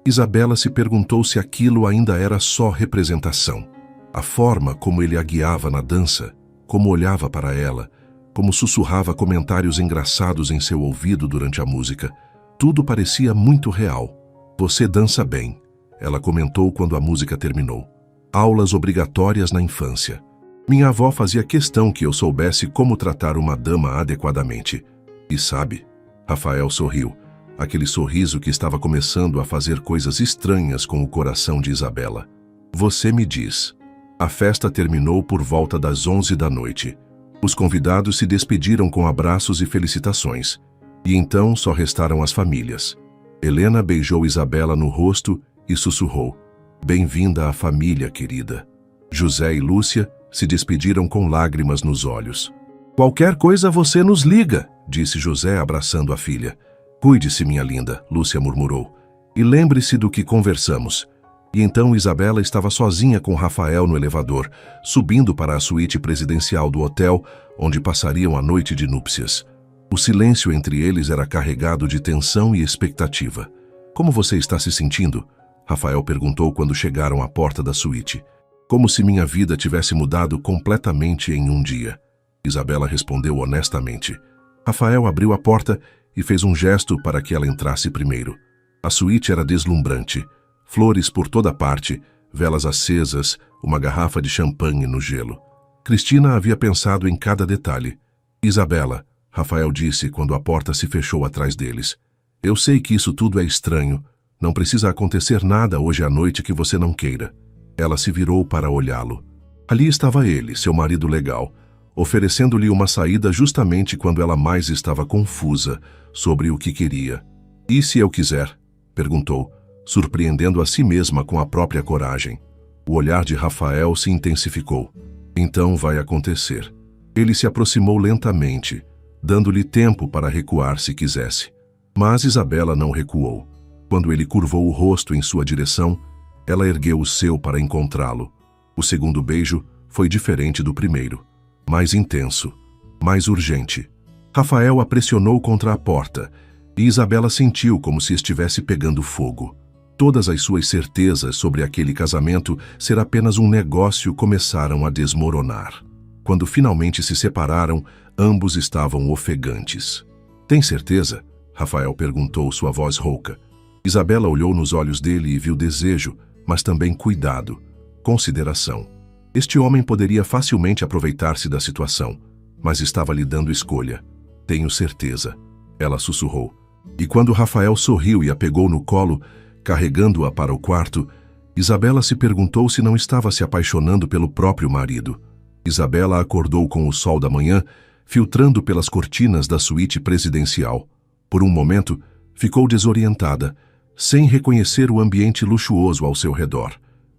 Isabela se perguntou se aquilo ainda era só representação. A forma como ele a guiava na dança, como olhava para ela, como sussurrava comentários engraçados em seu ouvido durante a música, tudo parecia muito real. Você dança bem, ela comentou quando a música terminou. Aulas obrigatórias na infância. Minha avó fazia questão que eu soubesse como tratar uma dama adequadamente. E sabe, Rafael sorriu, aquele sorriso que estava começando a fazer coisas estranhas com o coração de Isabela. Você me diz. A festa terminou por volta das 11 da noite. Os convidados se despediram com abraços e felicitações. E então só restaram as famílias. Helena beijou Isabela no rosto e sussurrou. Bem-vinda à família, querida. José e Lúcia se despediram com lágrimas nos olhos. Qualquer coisa você nos liga, disse José abraçando a filha. Cuide-se, minha linda, Lúcia murmurou. E lembre-se do que conversamos. E então Isabela estava sozinha com Rafael no elevador, subindo para a suíte presidencial do hotel, onde passariam a noite de núpcias. O silêncio entre eles era carregado de tensão e expectativa. Como você está se sentindo? Rafael perguntou quando chegaram à porta da suíte. Como se minha vida tivesse mudado completamente em um dia. Isabela respondeu honestamente. Rafael abriu a porta e fez um gesto para que ela entrasse primeiro. A suíte era deslumbrante. Flores por toda parte, velas acesas, uma garrafa de champanhe no gelo. Cristina havia pensado em cada detalhe. Isabela, Rafael disse quando a porta se fechou atrás deles. Eu sei que isso tudo é estranho. Não precisa acontecer nada hoje à noite que você não queira. Ela se virou para olhá-lo. Ali estava ele, seu marido legal, oferecendo-lhe uma saída justamente quando ela mais estava confusa sobre o que queria. E se eu quiser? Perguntou, surpreendendo a si mesma com a própria coragem. O olhar de Rafael se intensificou. Então vai acontecer. Ele se aproximou lentamente, dando-lhe tempo para recuar se quisesse. Mas Isabela não recuou. Quando ele curvou o rosto em sua direção, ela ergueu o seu para encontrá-lo. O segundo beijo foi diferente do primeiro. Mais intenso, mais urgente. Rafael a pressionou contra a porta, e Isabela sentiu como se estivesse pegando fogo. Todas as suas certezas sobre aquele casamento ser apenas um negócio começaram a desmoronar. Quando finalmente se separaram, ambos estavam ofegantes. "Tem certeza?" Rafael perguntou, sua voz rouca. Isabela olhou nos olhos dele e viu desejo, mas também cuidado, consideração. Este homem poderia facilmente aproveitar-se da situação, mas estava lhe dando escolha. "Tenho certeza", ela sussurrou. E quando Rafael sorriu e a pegou no colo, carregando-a para o quarto, Isabela se perguntou se não estava se apaixonando pelo próprio marido. Isabela acordou com o sol da manhã, filtrando pelas cortinas da suíte presidencial. Por um momento, ficou desorientada, sem reconhecer o ambiente luxuoso ao seu redor.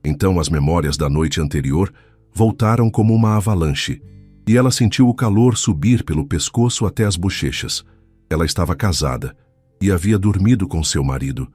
Então as memórias da noite anterior voltaram como uma avalanche, e ela sentiu o calor subir pelo pescoço até as bochechas. Ela estava casada e havia dormido com seu marido.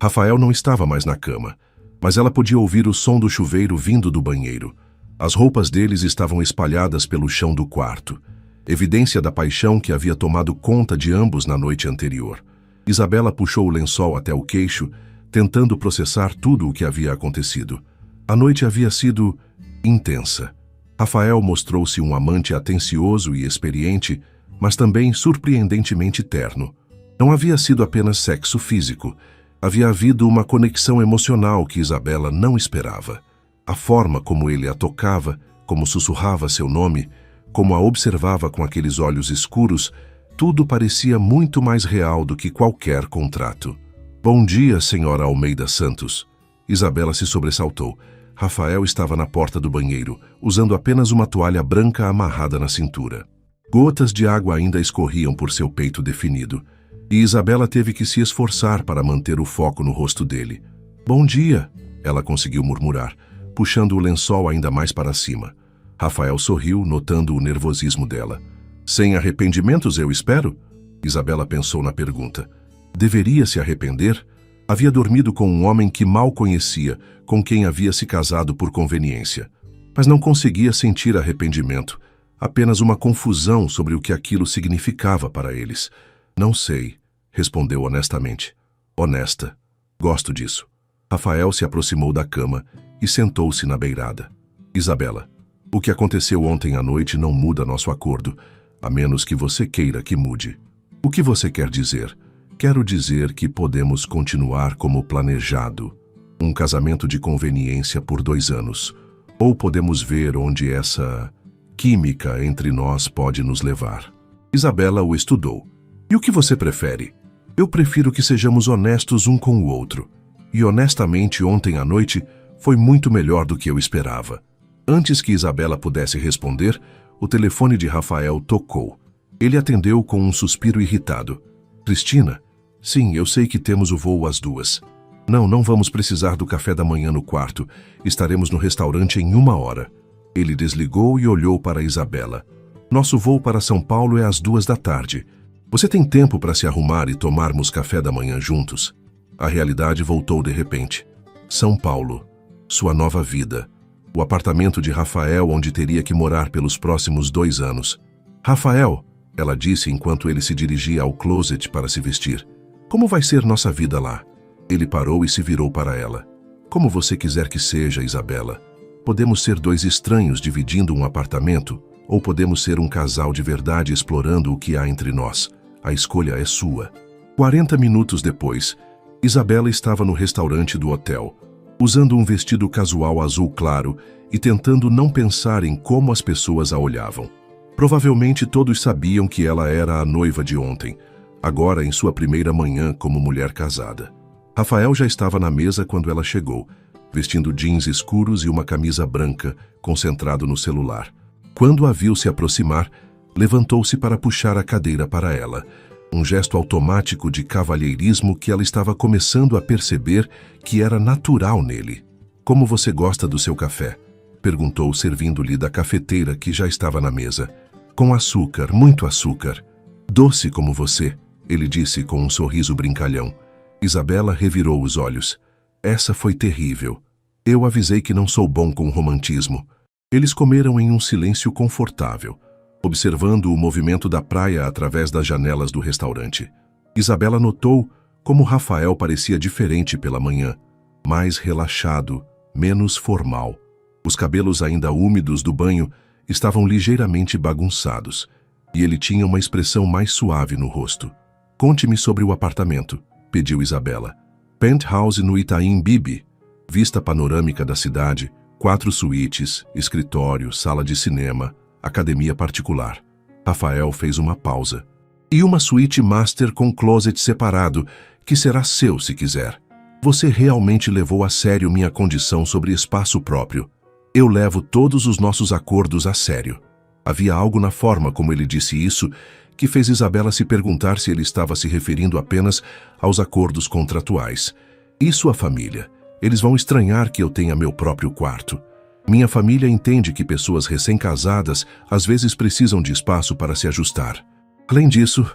Rafael não estava mais na cama, mas ela podia ouvir o som do chuveiro vindo do banheiro. As roupas deles estavam espalhadas pelo chão do quarto, evidência da paixão que havia tomado conta de ambos na noite anterior. Isabela puxou o lençol até o queixo, tentando processar tudo o que havia acontecido. A noite havia sido intensa. Rafael mostrou-se um amante atencioso e experiente, mas também surpreendentemente terno. Não havia sido apenas sexo físico. Havia havido uma conexão emocional que Isabela não esperava. A forma como ele a tocava, como sussurrava seu nome, como a observava com aqueles olhos escuros, tudo parecia muito mais real do que qualquer contrato. "Bom dia, senhora Almeida Santos." Isabela se sobressaltou. Rafael estava na porta do banheiro, usando apenas uma toalha branca amarrada na cintura. Gotas de água ainda escorriam por seu peito definido, e Isabela teve que se esforçar para manter o foco no rosto dele. "Bom dia", ela conseguiu murmurar, puxando o lençol ainda mais para cima. Rafael sorriu, notando o nervosismo dela. "Sem arrependimentos, eu espero?" Isabela pensou na pergunta. Deveria se arrepender? Havia dormido com um homem que mal conhecia, com quem havia se casado por conveniência. Mas não conseguia sentir arrependimento, apenas uma confusão sobre o que aquilo significava para eles. "Não sei", respondeu honestamente. Honesta. "Gosto disso." Rafael se aproximou da cama e sentou-se na beirada. "Isabela, o que aconteceu ontem à noite não muda nosso acordo, a menos que você queira que mude." "O que você quer dizer?" "Quero dizer que podemos continuar como planejado, um casamento de conveniência por 2 anos, ou podemos ver onde essa química entre nós pode nos levar." Isabela o estudou. "E o que você prefere?" "Eu prefiro que sejamos honestos um com o outro. E honestamente, ontem à noite foi muito melhor do que eu esperava." Antes que Isabela pudesse responder, o telefone de Rafael tocou. Ele atendeu com um suspiro irritado. "Cristina? Sim, eu sei que temos o voo às 2. Não vamos precisar do café da manhã no quarto. Estaremos no restaurante em 1 hora. Ele desligou e olhou para Isabela. "Nosso voo para São Paulo é às 2 da tarde. Você tem tempo para se arrumar e tomarmos café da manhã juntos?" A realidade voltou de repente. São Paulo. Sua nova vida. O apartamento de Rafael, onde teria que morar pelos próximos 2 anos. "Rafael", ela disse enquanto ele se dirigia ao closet para se vestir. "Como vai ser nossa vida lá?" Ele parou e se virou para ela. "Como você quiser que seja, Isabela. Podemos ser 2 estranhos dividindo um apartamento, ou podemos ser um casal de verdade explorando o que há entre nós. A escolha é sua." 40 minutos depois, Isabela estava no restaurante do hotel, usando um vestido casual azul claro e tentando não pensar em como as pessoas a olhavam. Provavelmente todos sabiam que ela era a noiva de ontem, agora em sua primeira manhã como mulher casada. Rafael já estava na mesa quando ela chegou, vestindo jeans escuros e uma camisa branca, concentrado no celular. Quando a viu se aproximar, levantou-se para puxar a cadeira para ela, um gesto automático de cavalheirismo que ela estava começando a perceber que era natural nele. "Como você gosta do seu café?" Perguntou, servindo-lhe da cafeteira que já estava na mesa. Com açúcar, muito açúcar. Doce como você, ele disse com um sorriso brincalhão. Isabela revirou os olhos. Essa foi terrível. Eu avisei que não sou bom com romantismo. Eles comeram em um silêncio confortável, observando o movimento da praia através das janelas do restaurante. Isabela notou como Rafael parecia diferente pela manhã, mais relaxado, menos formal. Os cabelos ainda úmidos do banho estavam ligeiramente bagunçados, e ele tinha uma expressão mais suave no rosto. Conte-me sobre o apartamento, pediu Isabela. Penthouse no Itaim Bibi, vista panorâmica da cidade, 4 suítes, escritório, sala de cinema, academia particular. Rafael fez uma pausa. E uma suíte master com closet separado, que será seu se quiser. Você realmente levou a sério minha condição sobre espaço próprio. Eu levo todos os nossos acordos a sério. Havia algo na forma como ele disse isso que fez Isabela se perguntar se ele estava se referindo apenas aos acordos contratuais. E sua família? Eles vão estranhar que eu tenha meu próprio quarto. Minha família entende que pessoas recém-casadas às vezes precisam de espaço para se ajustar. Além disso,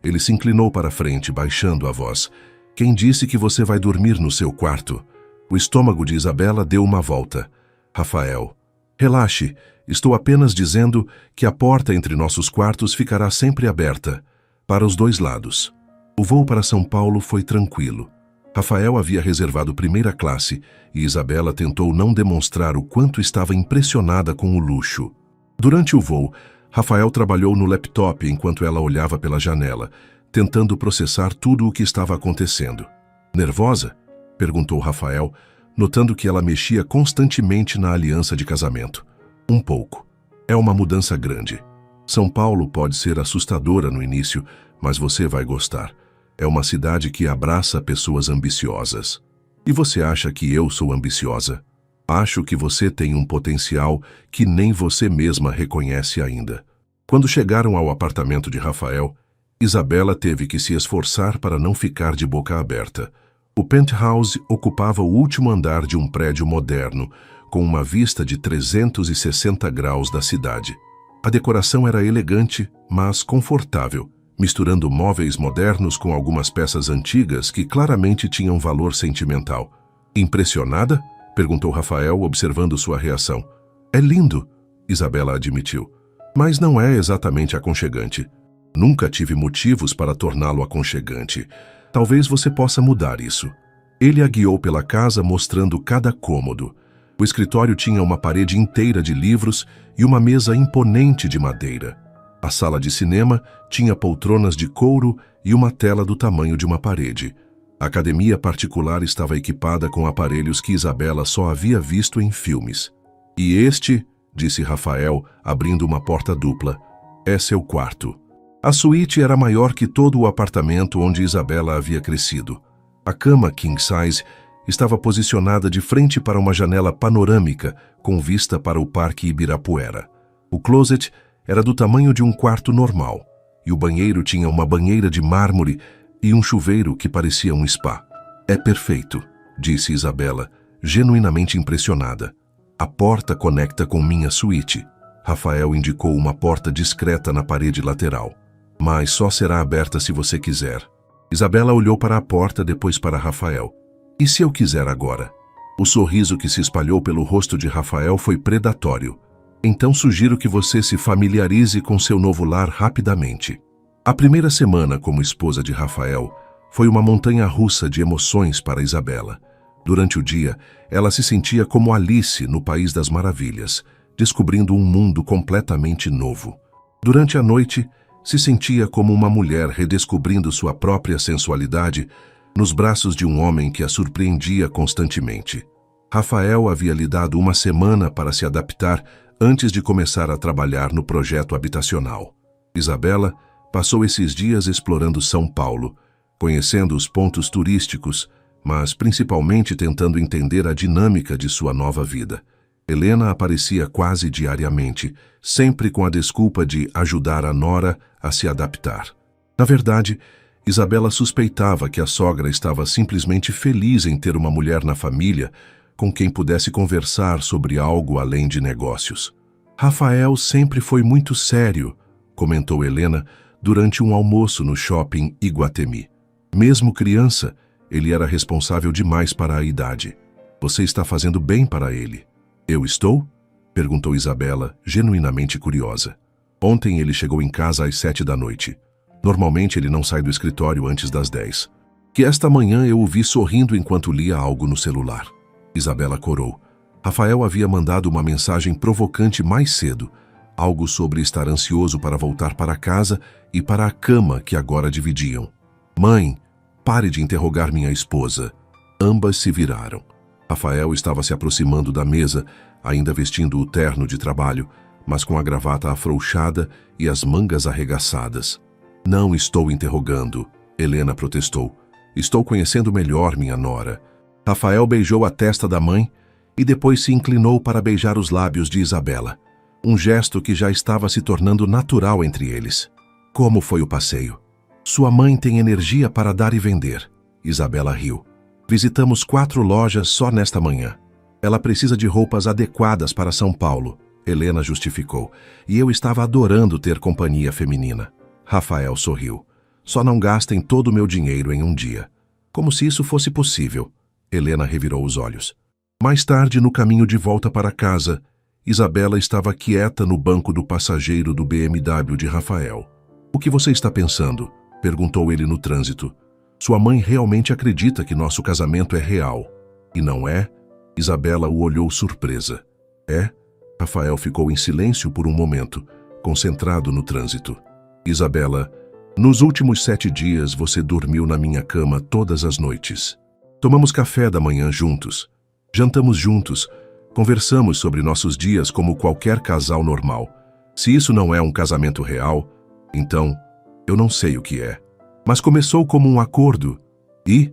ele se inclinou para frente, baixando a voz. Quem disse que você vai dormir no seu quarto? O estômago de Isabela deu uma volta. Rafael, relaxe, estou apenas dizendo que a porta entre nossos quartos ficará sempre aberta, para os 2 lados. O voo para São Paulo foi tranquilo. Rafael havia reservado primeira classe e Isabela tentou não demonstrar o quanto estava impressionada com o luxo. Durante o voo, Rafael trabalhou no laptop enquanto ela olhava pela janela, tentando processar tudo o que estava acontecendo. Nervosa? Perguntou Rafael, notando que ela mexia constantemente na aliança de casamento. Um pouco. É uma mudança grande. São Paulo pode ser assustadora no início, mas você vai gostar. É uma cidade que abraça pessoas ambiciosas. E você acha que eu sou ambiciosa? Acho que você tem um potencial que nem você mesma reconhece ainda. Quando chegaram ao apartamento de Rafael, Isabela teve que se esforçar para não ficar de boca aberta. O penthouse ocupava o último andar de um prédio moderno, com uma vista de 360 graus da cidade. A decoração era elegante, mas confortável, misturando móveis modernos com algumas peças antigas que claramente tinham valor sentimental. Impressionada? Perguntou Rafael, observando sua reação. É lindo, Isabela admitiu, mas não é exatamente aconchegante. Nunca tive motivos para torná-lo aconchegante. Talvez você possa mudar isso. Ele a guiou pela casa mostrando cada cômodo. O escritório tinha uma parede inteira de livros e uma mesa imponente de madeira. A sala de cinema tinha poltronas de couro e uma tela do tamanho de uma parede. A academia particular estava equipada com aparelhos que Isabela só havia visto em filmes. E este, disse Rafael, abrindo uma porta dupla, é seu quarto. A suíte era maior que todo o apartamento onde Isabela havia crescido. A cama king size estava posicionada de frente para uma janela panorâmica com vista para o Parque Ibirapuera. O closet era do tamanho de um quarto normal, e o banheiro tinha uma banheira de mármore e um chuveiro que parecia um spa. É perfeito, disse Isabela, genuinamente impressionada. A porta conecta com minha suíte. Rafael indicou uma porta discreta na parede lateral. Mas só será aberta se você quiser. Isabela olhou para a porta, depois para Rafael. E se eu quiser agora? O sorriso que se espalhou pelo rosto de Rafael foi predatório. Então sugiro que você se familiarize com seu novo lar rapidamente. A primeira semana como esposa de Rafael foi uma montanha-russa de emoções para Isabela. Durante o dia, ela se sentia como Alice no País das Maravilhas, descobrindo um mundo completamente novo. Durante a noite, se sentia como uma mulher redescobrindo sua própria sensualidade nos braços de um homem que a surpreendia constantemente. Rafael havia lhe dado uma semana para se adaptar antes de começar a trabalhar no projeto habitacional. Isabela passou esses dias explorando São Paulo, conhecendo os pontos turísticos, mas principalmente tentando entender a dinâmica de sua nova vida. Helena aparecia quase diariamente, sempre com a desculpa de ajudar a nora a se adaptar. Na verdade, Isabela suspeitava que a sogra estava simplesmente feliz em ter uma mulher na família, com quem pudesse conversar sobre algo além de negócios. Rafael sempre foi muito sério, comentou Helena durante um almoço no shopping Iguatemi. Mesmo criança, ele era responsável demais para a idade. Você está fazendo bem para ele. Eu estou? Perguntou Isabela, genuinamente curiosa. Ontem ele chegou em casa às 7 da noite. Normalmente ele não sai do escritório antes das 10. Que esta manhã eu o vi sorrindo enquanto lia algo no celular. Isabela corou. Rafael havia mandado uma mensagem provocante mais cedo, algo sobre estar ansioso para voltar para casa e para a cama que agora dividiam. Mãe, pare de interrogar minha esposa. Ambas se viraram. Rafael estava se aproximando da mesa, ainda vestindo o terno de trabalho, mas com a gravata afrouxada e as mangas arregaçadas. Não estou interrogando, Helena protestou. Estou conhecendo melhor minha nora. Rafael beijou a testa da mãe e depois se inclinou para beijar os lábios de Isabela. Um gesto que já estava se tornando natural entre eles. Como foi o passeio? Sua mãe tem energia para dar e vender. Isabela riu. Visitamos 4 lojas só nesta manhã. Ela precisa de roupas adequadas para São Paulo, Helena justificou, e eu estava adorando ter companhia feminina. Rafael sorriu. Só não gastem todo o meu dinheiro em um dia. Como se isso fosse possível. Helena revirou os olhos. Mais tarde, no caminho de volta para casa, Isabela estava quieta no banco do passageiro do BMW de Rafael. O que você está pensando? Perguntou ele no trânsito. Sua mãe realmente acredita que nosso casamento é real. E não é? Isabela o olhou surpresa. É? Rafael ficou em silêncio por um momento, concentrado no trânsito. Isabela, nos últimos 7 dias você dormiu na minha cama todas as noites. Tomamos café da manhã juntos. Jantamos juntos. Conversamos sobre nossos dias como qualquer casal normal. Se isso não é um casamento real, então eu não sei o que é. Mas começou como um acordo. E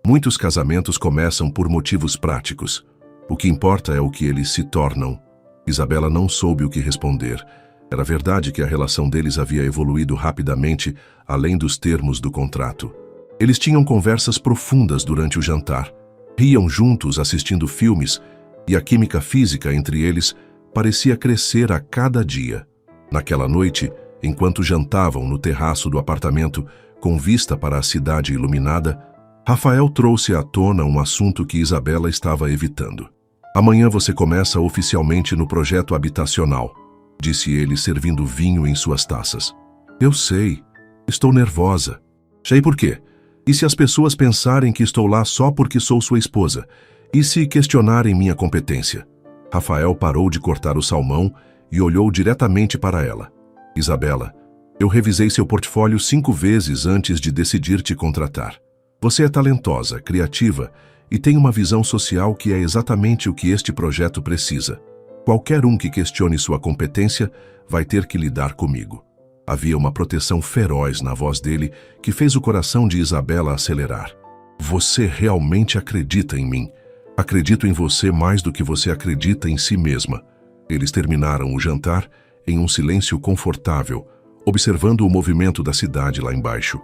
muitos casamentos começam por motivos práticos. O que importa é o que eles se tornam. Isabela não soube o que responder. Era verdade que a relação deles havia evoluído rapidamente, além dos termos do contrato. Eles tinham conversas profundas durante o jantar. Riam juntos assistindo filmes, e a química física entre eles parecia crescer a cada dia. Naquela noite, enquanto jantavam no terraço do apartamento, com vista para a cidade iluminada, Rafael trouxe à tona um assunto que Isabela estava evitando. Amanhã você começa oficialmente no projeto habitacional, disse ele servindo vinho em suas taças. Eu sei. Estou nervosa. Sei por quê. E se as pessoas pensarem que estou lá só porque sou sua esposa? E se questionarem minha competência? Rafael parou de cortar o salmão e olhou diretamente para ela. Isabela, eu revisei seu portfólio 5 vezes antes de decidir te contratar. Você é talentosa, criativa e tem uma visão social que é exatamente o que este projeto precisa. Qualquer um que questione sua competência vai ter que lidar comigo. Havia uma proteção feroz na voz dele que fez o coração de Isabela acelerar. Você realmente acredita em mim. Acredito em você mais do que você acredita em si mesma. Eles terminaram o jantar em um silêncio confortável, observando o movimento da cidade lá embaixo.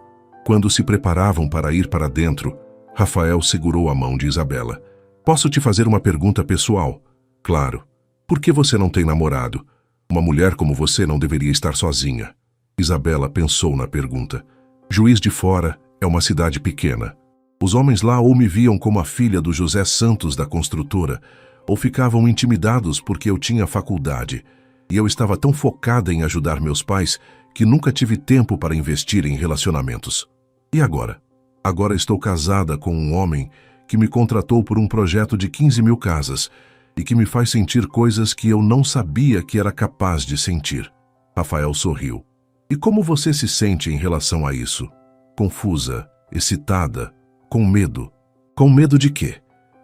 Quando se preparavam para ir para dentro, Rafael segurou a mão de Isabela. Posso te fazer uma pergunta pessoal? Claro. Por que você não tem namorado? Uma mulher como você não deveria estar sozinha. Isabela pensou na pergunta. Juiz de Fora é uma cidade pequena. Os homens lá ou me viam como a filha do José Santos da construtora, ou ficavam intimidados porque eu tinha faculdade, e eu estava tão focada em ajudar meus pais que nunca tive tempo para investir em relacionamentos. E agora? Agora estou casada com um homem que me contratou por um projeto de 15 mil casas e que me faz sentir coisas que eu não sabia que era capaz de sentir. Rafael sorriu. E como você se sente em relação a isso? Confusa, excitada, com medo. Com medo de quê?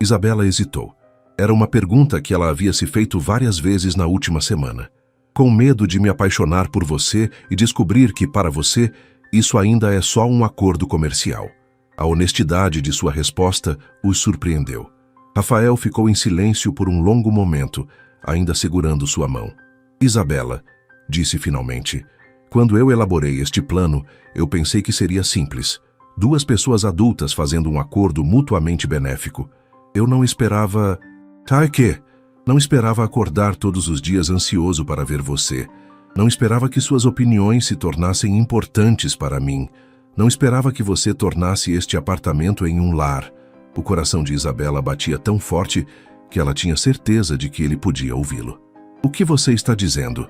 Isabela hesitou. Era uma pergunta que ela havia se feito várias vezes na última semana. Com medo de me apaixonar por você e descobrir que, para você, isso ainda é só um acordo comercial. A honestidade de sua resposta os surpreendeu. Rafael ficou em silêncio por um longo momento, ainda segurando sua mão. Isabela, disse finalmente, quando eu elaborei este plano, eu pensei que seria simples. 2 pessoas adultas fazendo um acordo mutuamente benéfico. Eu não esperava... Sabe que? Não esperava acordar todos os dias ansioso para ver você. Não esperava que suas opiniões se tornassem importantes para mim. Não esperava que você tornasse este apartamento em um lar. O coração de Isabela batia tão forte que ela tinha certeza de que ele podia ouvi-lo. O que você está dizendo?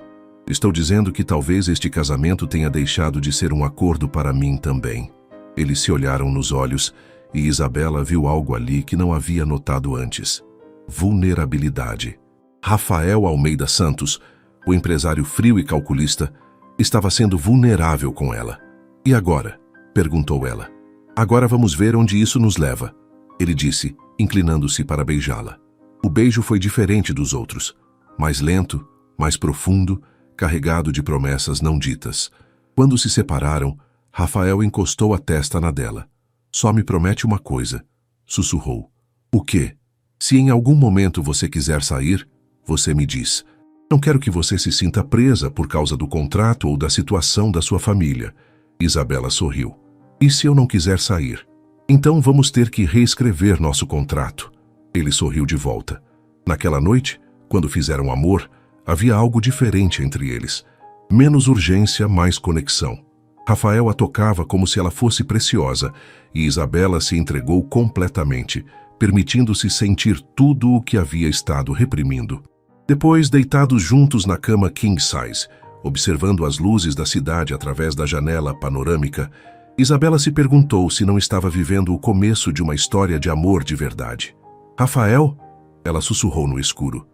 Estou dizendo que talvez este casamento tenha deixado de ser um acordo para mim também. Eles se olharam nos olhos e Isabela viu algo ali que não havia notado antes. Vulnerabilidade. Rafael Almeida Santos, o empresário frio e calculista, estava sendo vulnerável com ela. E agora? Perguntou ela. Agora vamos ver onde isso nos leva, ele disse, inclinando-se para beijá-la. O beijo foi diferente dos outros, mais lento, mais profundo, carregado de promessas não ditas. Quando se separaram, Rafael encostou a testa na dela. Só me promete uma coisa, sussurrou. O quê? Se em algum momento você quiser sair, você me diz. Não quero que você se sinta presa por causa do contrato ou da situação da sua família. Isabela sorriu. E se eu não quiser sair? Então vamos ter que reescrever nosso contrato. Ele sorriu de volta. Naquela noite, quando fizeram amor, havia algo diferente entre eles. Menos urgência, mais conexão. Rafael a tocava como se ela fosse preciosa e Isabela se entregou completamente, permitindo-se sentir tudo o que havia estado reprimindo. Depois, deitados juntos na cama king size, observando as luzes da cidade através da janela panorâmica, Isabela se perguntou se não estava vivendo o começo de uma história de amor de verdade. Rafael? Ela sussurrou no escuro.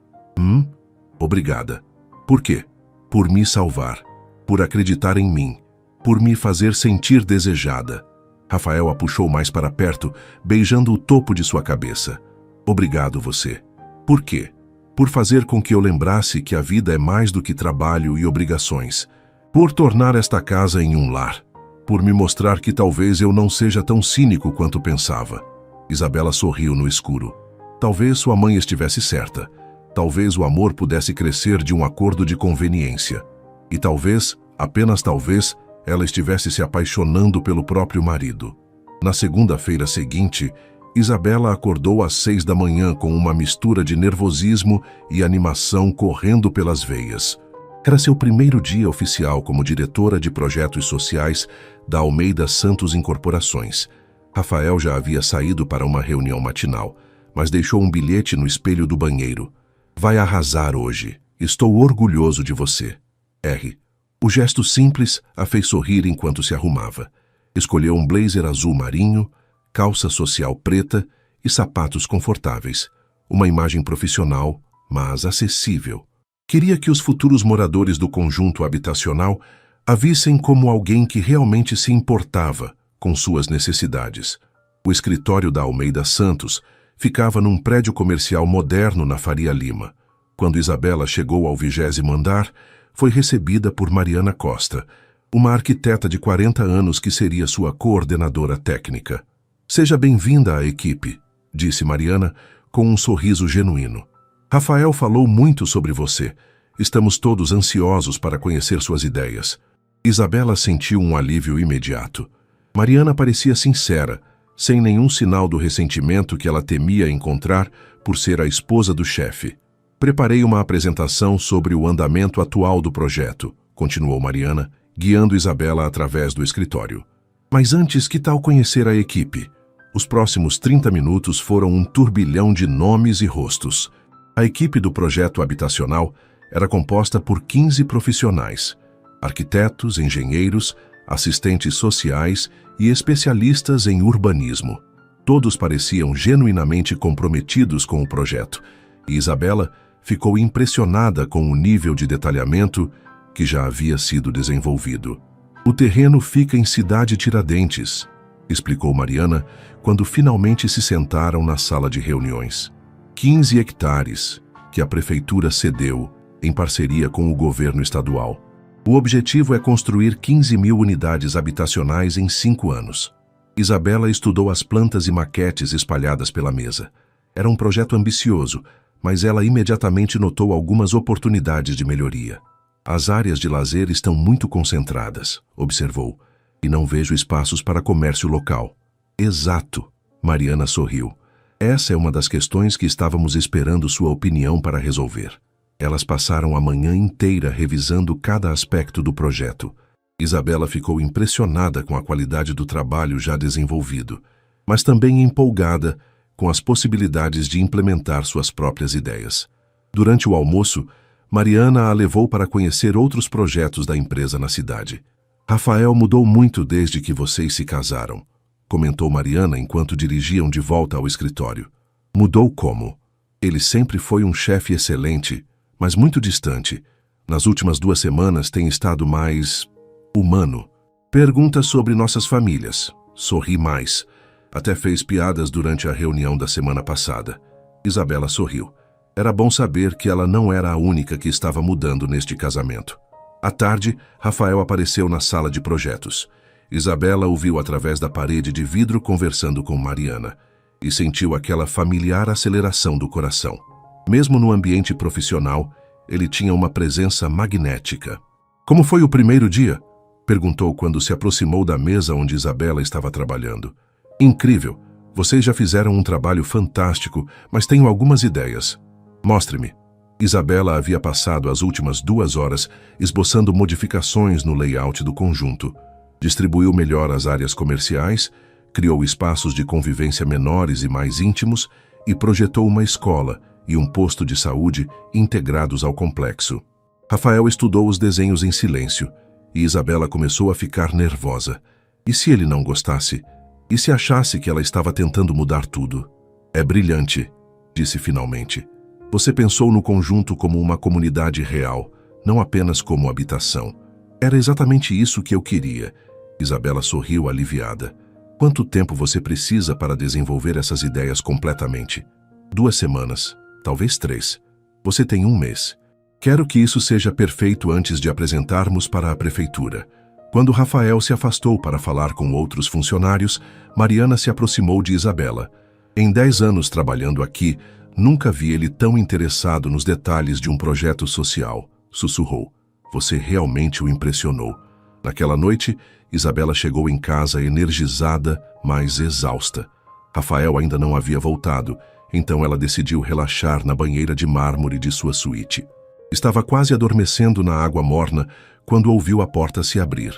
Obrigada. Por quê? Por me salvar. Por acreditar em mim. Por me fazer sentir desejada. Rafael a puxou mais para perto, beijando o topo de sua cabeça. Obrigado você. Por quê? Por fazer com que eu lembrasse que a vida é mais do que trabalho e obrigações. Por tornar esta casa em um lar. Por me mostrar que talvez eu não seja tão cínico quanto pensava. Isabela sorriu no escuro. Talvez sua mãe estivesse certa. Talvez o amor pudesse crescer de um acordo de conveniência. E talvez, apenas talvez, ela estivesse se apaixonando pelo próprio marido. Na segunda-feira seguinte, Isabela acordou às 6 da manhã com uma mistura de nervosismo e animação correndo pelas veias. Era seu primeiro dia oficial como diretora de projetos sociais da Almeida Santos Incorporações. Rafael já havia saído para uma reunião matinal, mas deixou um bilhete no espelho do banheiro. Vai arrasar hoje. Estou orgulhoso de você. R. O gesto simples a fez sorrir enquanto se arrumava. Escolheu um blazer azul marinho, calça social preta e sapatos confortáveis. Uma imagem profissional, mas acessível. Queria que os futuros moradores do conjunto habitacional a vissem como alguém que realmente se importava com suas necessidades. O escritório da Almeida Santos ficava num prédio comercial moderno na Faria Lima. Quando Isabela chegou ao 20º andar, foi recebida por Mariana Costa, uma arquiteta de 40 anos que seria sua coordenadora técnica. Seja bem-vinda à equipe, disse Mariana com um sorriso genuíno. Rafael falou muito sobre você. Estamos todos ansiosos para conhecer suas ideias. Isabela sentiu um alívio imediato. Mariana parecia sincera, sem nenhum sinal do ressentimento que ela temia encontrar por ser a esposa do chefe. Preparei uma apresentação sobre o andamento atual do projeto, continuou Mariana, guiando Isabela através do escritório. Mas antes, que tal conhecer a equipe? Os próximos 30 minutos foram um turbilhão de nomes e rostos. A equipe do projeto habitacional era composta por 15 profissionais, arquitetos, engenheiros, assistentes sociais e especialistas em urbanismo. Todos pareciam genuinamente comprometidos com o projeto, e Isabela ficou impressionada com o nível de detalhamento que já havia sido desenvolvido. O terreno fica em Cidade Tiradentes, explicou Mariana quando finalmente se sentaram na sala de reuniões. 15 hectares que a prefeitura cedeu em parceria com o governo estadual. O objetivo é construir 15.000 unidades habitacionais em 5 anos. Isabela estudou as plantas e maquetes espalhadas pela mesa. Era um projeto ambicioso, mas ela imediatamente notou algumas oportunidades de melhoria. As áreas de lazer estão muito concentradas, observou, e não vejo espaços para comércio local. Exato, Mariana sorriu. Essa é uma das questões que estávamos esperando sua opinião para resolver. Elas passaram a manhã inteira revisando cada aspecto do projeto. Isabela ficou impressionada com a qualidade do trabalho já desenvolvido, mas também empolgada com as possibilidades de implementar suas próprias ideias. Durante o almoço, Mariana a levou para conhecer outros projetos da empresa na cidade. Rafael mudou muito desde que vocês se casaram, comentou Mariana enquanto dirigiam de volta ao escritório. Mudou como? Ele sempre foi um chefe excelente, mas muito distante. Nas últimas 2 semanas tem estado mais humano. Pergunta sobre nossas famílias. Sorri mais. Até fez piadas durante a reunião da semana passada. Isabela sorriu. Era bom saber que ela não era a única que estava mudando neste casamento. À tarde, Rafael apareceu na sala de projetos. Isabela o viu através da parede de vidro conversando com Mariana e sentiu aquela familiar aceleração do coração. Mesmo no ambiente profissional, ele tinha uma presença magnética. Como foi o primeiro dia? Perguntou quando se aproximou da mesa onde Isabela estava trabalhando. Incrível! Vocês já fizeram um trabalho fantástico, mas tenho algumas ideias. Mostre-me. Isabela havia passado as últimas 2 horas esboçando modificações no layout do conjunto. Distribuiu melhor as áreas comerciais, criou espaços de convivência menores e mais íntimos e projetou uma escola e um posto de saúde integrados ao complexo. Rafael estudou os desenhos em silêncio e Isabela começou a ficar nervosa. E se ele não gostasse? E se achasse que ela estava tentando mudar tudo? É brilhante, disse finalmente. Você pensou no conjunto como uma comunidade real, não apenas como habitação. Era exatamente isso que eu queria. Isabela sorriu aliviada. Quanto tempo você precisa para desenvolver essas ideias completamente? 2 semanas, talvez 3. Você tem 1 mês. Quero que isso seja perfeito antes de apresentarmos para a prefeitura. Quando Rafael se afastou para falar com outros funcionários, Mariana se aproximou de Isabela. Em 10 anos trabalhando aqui, nunca vi ele tão interessado nos detalhes de um projeto social, sussurrou. Você realmente o impressionou. Naquela noite, Isabela chegou em casa energizada, mas exausta. Rafael ainda não havia voltado, então ela decidiu relaxar na banheira de mármore de sua suíte. Estava quase adormecendo na água morna quando ouviu a porta se abrir.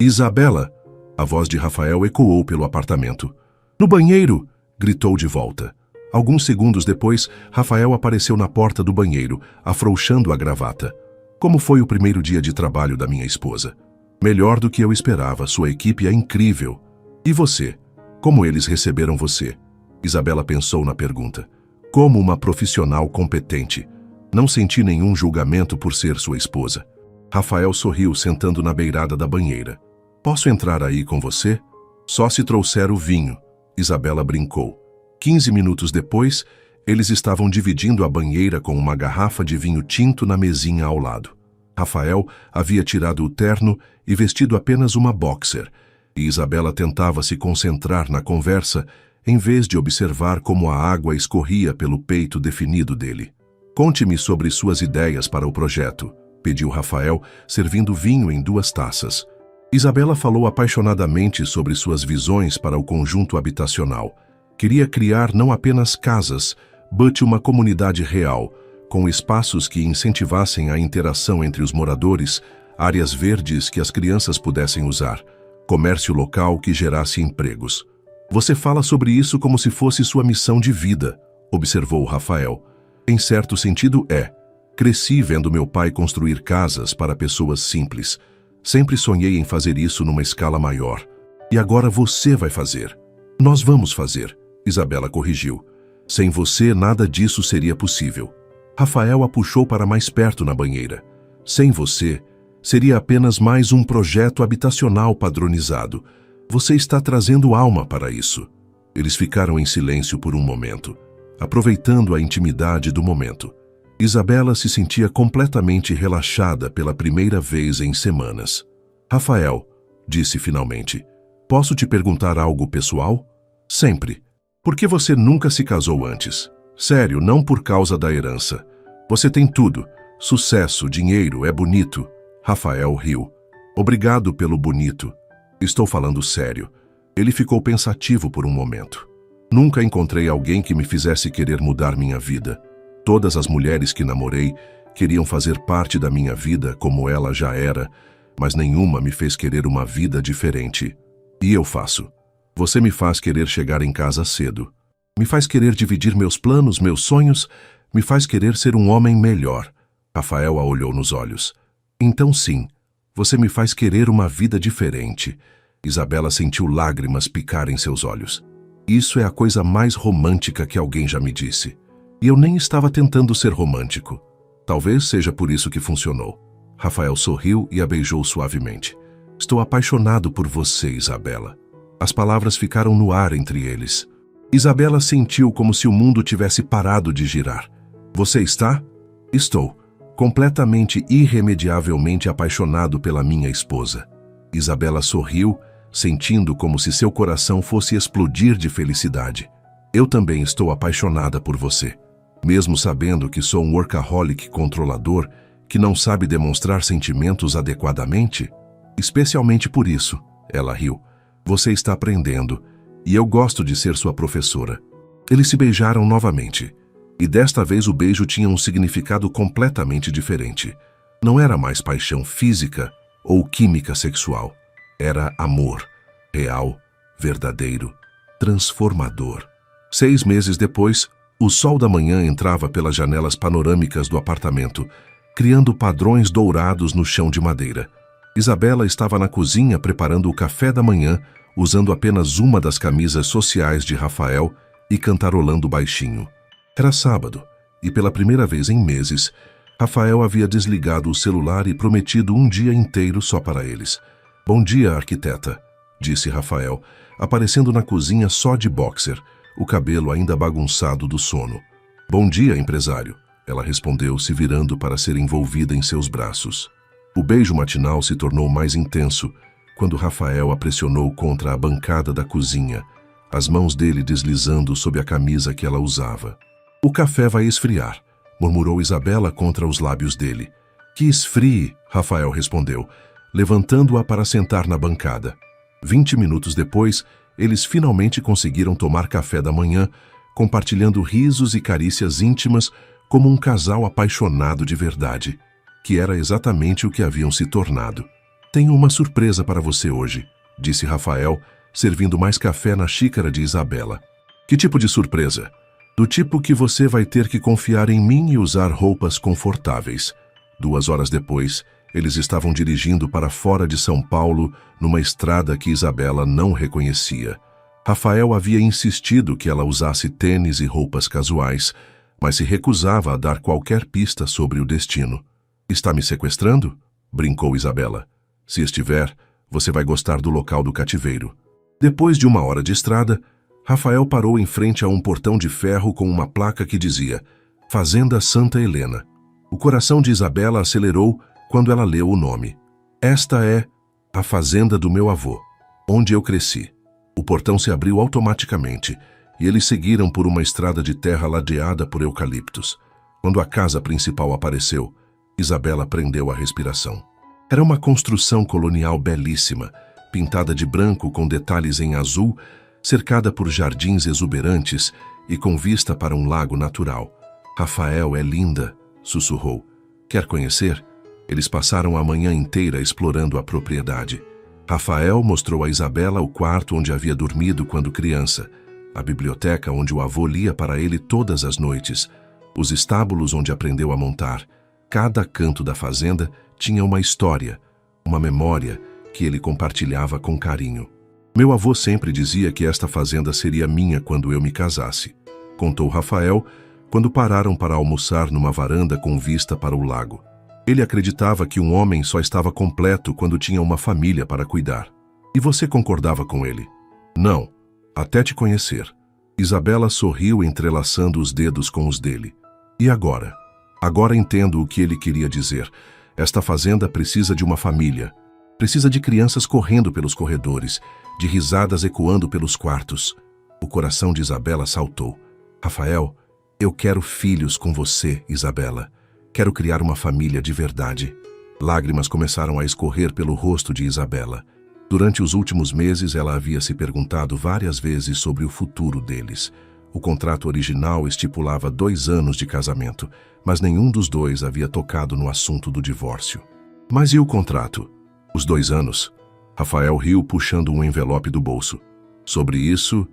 Isabela! A voz de Rafael ecoou pelo apartamento. No banheiro! Gritou de volta. Alguns segundos depois, Rafael apareceu na porta do banheiro, afrouxando a gravata. Como foi o primeiro dia de trabalho da minha esposa? Melhor do que eu esperava, sua equipe é incrível. E você? Como eles receberam você? Isabela pensou na pergunta. Como uma profissional competente. Não senti nenhum julgamento por ser sua esposa. Rafael sorriu sentando na beirada da banheira. Posso entrar aí com você? Só se trouxer o vinho. Isabela brincou. 15 minutos depois, eles estavam dividindo a banheira com uma garrafa de vinho tinto na mesinha ao lado. Rafael havia tirado o terno e vestido apenas uma boxer, e Isabela tentava se concentrar na conversa em vez de observar como a água escorria pelo peito definido dele. Conte-me sobre suas ideias para o projeto, pediu Rafael, servindo vinho em 2 taças. Isabela falou apaixonadamente sobre suas visões para o conjunto habitacional. Queria criar não apenas casas, mas uma comunidade real, com espaços que incentivassem a interação entre os moradores, áreas verdes que as crianças pudessem usar, comércio local que gerasse empregos. Você fala sobre isso como se fosse sua missão de vida, observou Rafael. Em certo sentido, é. Cresci vendo meu pai construir casas para pessoas simples. Sempre sonhei em fazer isso numa escala maior. E agora você vai fazer. Nós vamos fazer, Isabela corrigiu. Sem você, nada disso seria possível. Rafael a puxou para mais perto na banheira. Sem você, seria apenas mais um projeto habitacional padronizado. Você está trazendo alma para isso. Eles ficaram em silêncio por um momento, aproveitando a intimidade do momento. Isabela se sentia completamente relaxada pela primeira vez em semanas. Rafael, disse finalmente, posso te perguntar algo pessoal? Sempre. Por que você nunca se casou antes? Sério, não por causa da herança. Você tem tudo. Sucesso, dinheiro, é bonito. Rafael riu. Obrigado pelo bonito. Estou falando sério. Ele ficou pensativo por um momento. Nunca encontrei alguém que me fizesse querer mudar minha vida. Todas as mulheres que namorei queriam fazer parte da minha vida como ela já era, mas nenhuma me fez querer uma vida diferente. E eu faço. Você me faz querer chegar em casa cedo. Me faz querer dividir meus planos, meus sonhos, me faz querer ser um homem melhor. Rafael a olhou nos olhos. Então sim, você me faz querer uma vida diferente. Isabela sentiu lágrimas picar em seus olhos. Isso é a coisa mais romântica que alguém já me disse. E eu nem estava tentando ser romântico. Talvez seja por isso que funcionou. Rafael sorriu e a beijou suavemente. Estou apaixonado por você, Isabela. As palavras ficaram no ar entre eles. Isabela sentiu como se o mundo tivesse parado de girar. Você está? Estou. Completamente, irremediavelmente apaixonado pela minha esposa. Isabela sorriu, sentindo como se seu coração fosse explodir de felicidade. Eu também estou apaixonada por você. Mesmo sabendo que sou um workaholic controlador, que não sabe demonstrar sentimentos adequadamente? Especialmente por isso, ela riu. Você está aprendendo, e eu gosto de ser sua professora. Eles se beijaram novamente, e desta vez o beijo tinha um significado completamente diferente. Não era mais paixão física ou química sexual. Era amor, real, verdadeiro, transformador. 6 meses depois, o sol da manhã entrava pelas janelas panorâmicas do apartamento, criando padrões dourados no chão de madeira. Isabela estava na cozinha preparando o café da manhã, usando apenas uma das camisas sociais de Rafael e cantarolando baixinho. Era sábado, e pela primeira vez em meses, Rafael havia desligado o celular e prometido um dia inteiro só para eles. Bom dia, arquiteta, disse Rafael, aparecendo na cozinha só de boxer, o cabelo ainda bagunçado do sono. Bom dia, empresário, ela respondeu, se virando para ser envolvida em seus braços. O beijo matinal se tornou mais intenso quando Rafael a pressionou contra a bancada da cozinha, as mãos dele deslizando sob a camisa que ela usava. O café vai esfriar, murmurou Isabela contra os lábios dele. Que esfrie, Rafael respondeu, levantando-a para sentar na bancada. 20 minutos depois, eles finalmente conseguiram tomar café da manhã, compartilhando risos e carícias íntimas como um casal apaixonado de verdade, que era exatamente o que haviam se tornado. Tenho uma surpresa para você hoje, disse Rafael, servindo mais café na xícara de Isabela. Que tipo de surpresa? Do tipo que você vai ter que confiar em mim e usar roupas confortáveis. 2 horas depois, eles estavam dirigindo para fora de São Paulo, numa estrada que Isabela não reconhecia. Rafael havia insistido que ela usasse tênis e roupas casuais, mas se recusava a dar qualquer pista sobre o destino. Está me sequestrando? Brincou Isabela. Se estiver, você vai gostar do local do cativeiro. Depois de 1 hora de estrada, Rafael parou em frente a um portão de ferro com uma placa que dizia Fazenda Santa Helena. O coração de Isabela acelerou quando ela leu o nome. Esta é a fazenda do meu avô, onde eu cresci. O portão se abriu automaticamente e eles seguiram por uma estrada de terra ladeada por eucaliptos. Quando a casa principal apareceu, Isabela prendeu a respiração. Era uma construção colonial belíssima, pintada de branco com detalhes em azul, cercada por jardins exuberantes e com vista para um lago natural. Rafael é linda, sussurrou. Quer conhecer? Eles passaram a manhã inteira explorando a propriedade. Rafael mostrou a Isabela o quarto onde havia dormido quando criança, a biblioteca onde o avô lia para ele todas as noites, os estábulos onde aprendeu a montar. Cada canto da fazenda tinha uma história, uma memória que ele compartilhava com carinho. Meu avô sempre dizia que esta fazenda seria minha quando eu me casasse, contou Rafael quando pararam para almoçar numa varanda com vista para o lago. Ele acreditava que um homem só estava completo quando tinha uma família para cuidar. E você concordava com ele? Não, até te conhecer. Isabela sorriu entrelaçando os dedos com os dele. E agora? Agora entendo o que ele queria dizer. Esta fazenda precisa de uma família. Precisa de crianças correndo pelos corredores, de risadas ecoando pelos quartos. O coração de Isabela saltou. Rafael, eu quero filhos com você, Isabela. Quero criar uma família de verdade. Lágrimas começaram a escorrer pelo rosto de Isabela. Durante os últimos meses, ela havia se perguntado várias vezes sobre o futuro deles. O contrato original estipulava 2 anos de casamento, mas nenhum dos dois havia tocado no assunto do divórcio. Mas e o contrato? Os 2 anos? Rafael riu, puxando um envelope do bolso. Sobre isso,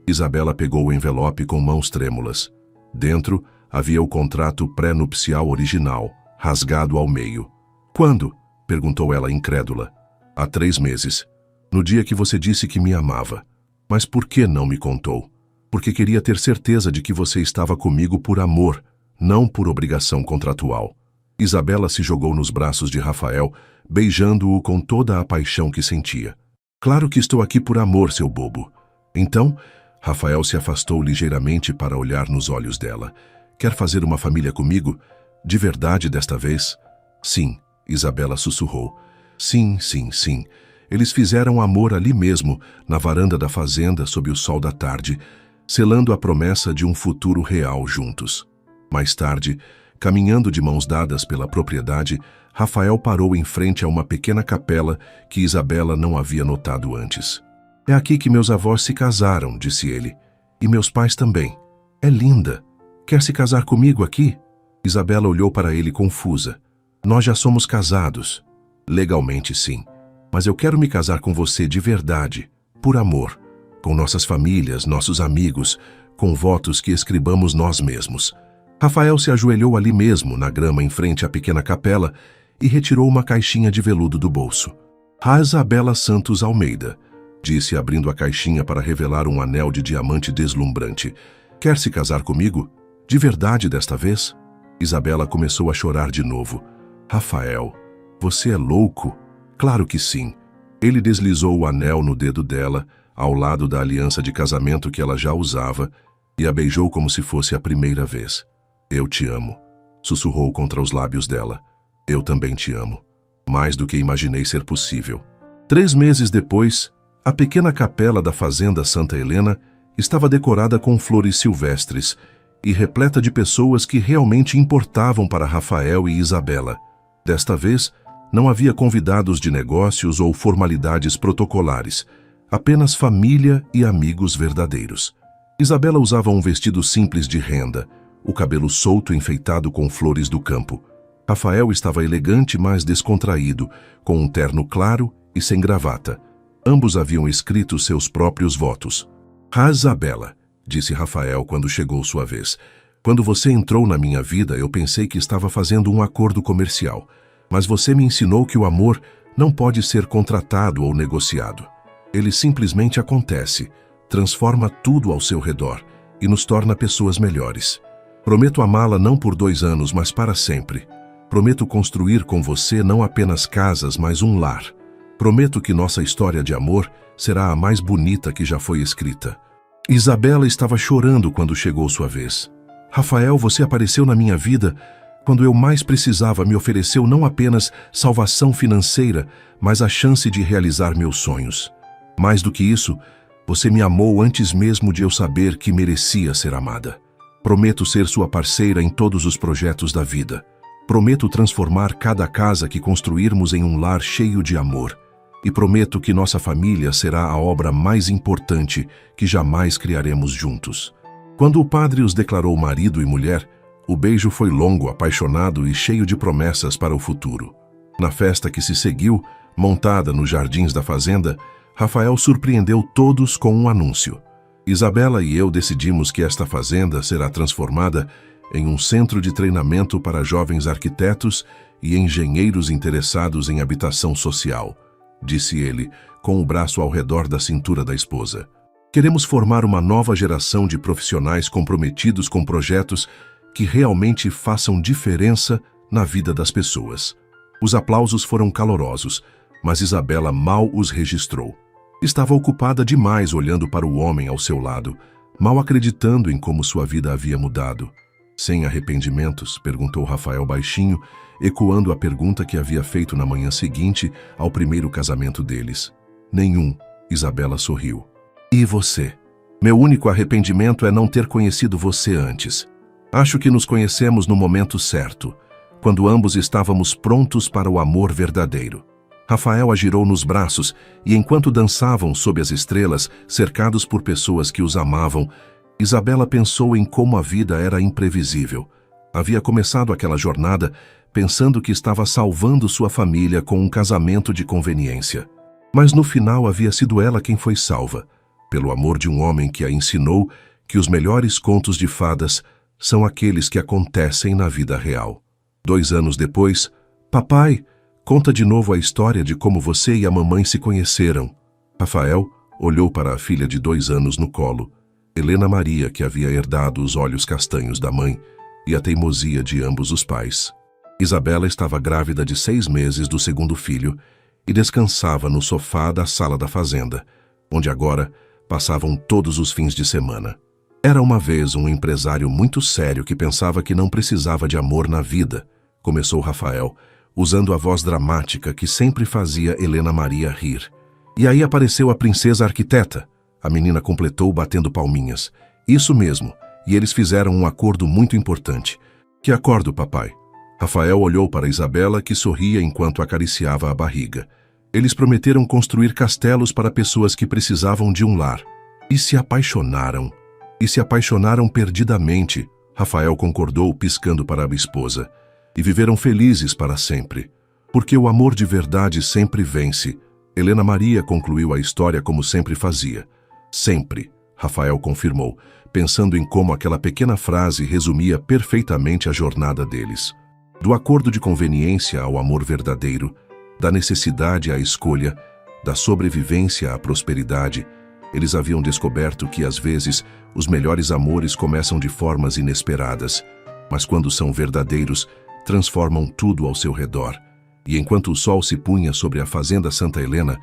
Isabela pegou o envelope com mãos trêmulas. Dentro havia o contrato pré-nupcial original, rasgado ao meio. Quando? Perguntou ela incrédula. Há 3 meses. No dia que você disse que me amava. Mas por que não me contou? Porque queria ter certeza de que você estava comigo por amor, não por obrigação contratual. Isabela se jogou nos braços de Rafael, beijando-o com toda a paixão que sentia. Claro que estou aqui por amor, seu bobo. Então, Rafael se afastou ligeiramente para olhar nos olhos dela. Quer fazer uma família comigo? De verdade desta vez? Sim, Isabela sussurrou. Sim, sim, sim. Eles fizeram amor ali mesmo, na varanda da fazenda, sob o sol da tarde, selando a promessa de um futuro real juntos. Mais tarde, caminhando de mãos dadas pela propriedade, Rafael parou em frente a uma pequena capela que Isabela não havia notado antes. É aqui que meus avós se casaram, disse ele. E meus pais também. É linda. Quer se casar comigo aqui? Isabela olhou para ele confusa. Nós já somos casados. Legalmente, sim. Mas eu quero me casar com você de verdade, por amor, com nossas famílias, nossos amigos, com votos que escrevamos nós mesmos. Rafael se ajoelhou ali mesmo, na grama em frente à pequena capela, e retirou uma caixinha de veludo do bolso. Isabela Santos Almeida, disse abrindo a caixinha para revelar um anel de diamante deslumbrante. Quer se casar comigo? De verdade desta vez? Isabela começou a chorar de novo. Rafael, você é louco? Claro que sim. Ele deslizou o anel no dedo dela, ao lado da aliança de casamento que ela já usava, e a beijou como se fosse a primeira vez. Eu te amo, sussurrou contra os lábios dela. Eu também te amo. Mais do que imaginei ser possível. 3 meses depois, a pequena capela da fazenda Santa Helena estava decorada com flores silvestres e repleta de pessoas que realmente importavam para Rafael e Isabela. Desta vez, não havia convidados de negócios ou formalidades protocolares, apenas família e amigos verdadeiros. Isabela usava um vestido simples de renda, o cabelo solto enfeitado com flores do campo. Rafael estava elegante, mas descontraído, com um terno claro e sem gravata. Ambos haviam escrito seus próprios votos. Isabela, disse Rafael quando chegou sua vez. Quando você entrou na minha vida, eu pensei que estava fazendo um acordo comercial. Mas você me ensinou que o amor não pode ser contratado ou negociado. Ele simplesmente acontece, transforma tudo ao seu redor e nos torna pessoas melhores. Prometo amá-la não por 2 anos, mas para sempre. Prometo construir com você não apenas casas, mas um lar. Prometo que nossa história de amor será a mais bonita que já foi escrita. Isabela estava chorando quando chegou sua vez. Rafael, você apareceu na minha vida quando eu mais precisava, me ofereceu não apenas salvação financeira, mas a chance de realizar meus sonhos. Mais do que isso, você me amou antes mesmo de eu saber que merecia ser amada. Prometo ser sua parceira em todos os projetos da vida. Prometo transformar cada casa que construirmos em um lar cheio de amor. E prometo que nossa família será a obra mais importante que jamais criaremos juntos. Quando o padre os declarou marido e mulher, o beijo foi longo, apaixonado e cheio de promessas para o futuro. Na festa que se seguiu, montada nos jardins da fazenda, Rafael surpreendeu todos com um anúncio. Isabela e eu decidimos que esta fazenda será transformada em um centro de treinamento para jovens arquitetos e engenheiros interessados em habitação social, disse ele, com o braço ao redor da cintura da esposa. Queremos formar uma nova geração de profissionais comprometidos com projetos que realmente façam diferença na vida das pessoas. Os aplausos foram calorosos, mas Isabela mal os registrou. Estava ocupada demais olhando para o homem ao seu lado, mal acreditando em como sua vida havia mudado. Sem arrependimentos? Perguntou Rafael baixinho, ecoando a pergunta que havia feito na manhã seguinte ao primeiro casamento deles. Nenhum, Isabela sorriu. E você? Meu único arrependimento é não ter conhecido você antes. Acho que nos conhecemos no momento certo, quando ambos estávamos prontos para o amor verdadeiro. Rafael a girou nos braços e, enquanto dançavam sob as estrelas, cercados por pessoas que os amavam, Isabela pensou em como a vida era imprevisível. Havia começado aquela jornada pensando que estava salvando sua família com um casamento de conveniência. Mas no final havia sido ela quem foi salva, pelo amor de um homem que a ensinou que os melhores contos de fadas são aqueles que acontecem na vida real. 2 anos depois, papai, conta de novo a história de como você e a mamãe se conheceram. Rafael olhou para a filha de 2 anos no colo, Helena Maria, que havia herdado os olhos castanhos da mãe e a teimosia de ambos os pais. Isabela estava grávida de 6 meses do segundo filho e descansava no sofá da sala da fazenda, onde agora passavam todos os fins de semana. Era uma vez um empresário muito sério que pensava que não precisava de amor na vida, começou Rafael, usando a voz dramática que sempre fazia Helena Maria rir. E aí apareceu a princesa arquiteta, a menina completou batendo palminhas. Isso mesmo, e eles fizeram um acordo muito importante. Que acordo, papai? Rafael olhou para Isabela, que sorria enquanto acariciava a barriga. Eles prometeram construir castelos para pessoas que precisavam de um lar. E se apaixonaram. E se apaixonaram perdidamente, Rafael concordou, piscando para a esposa. E viveram felizes para sempre. Porque o amor de verdade sempre vence. Helena Maria concluiu a história como sempre fazia. Sempre, Rafael confirmou, pensando em como aquela pequena frase resumia perfeitamente a jornada deles. Do acordo de conveniência ao amor verdadeiro, da necessidade à escolha, da sobrevivência à prosperidade, eles haviam descoberto que, às vezes, os melhores amores começam de formas inesperadas, mas quando são verdadeiros, transformam tudo ao seu redor. E enquanto o sol se punha sobre a fazenda Santa Helena,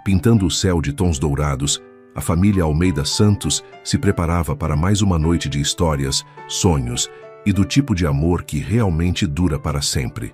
pintando o céu de tons dourados, a família Almeida Santos se preparava para mais uma noite de histórias, sonhos e do tipo de amor que realmente dura para sempre.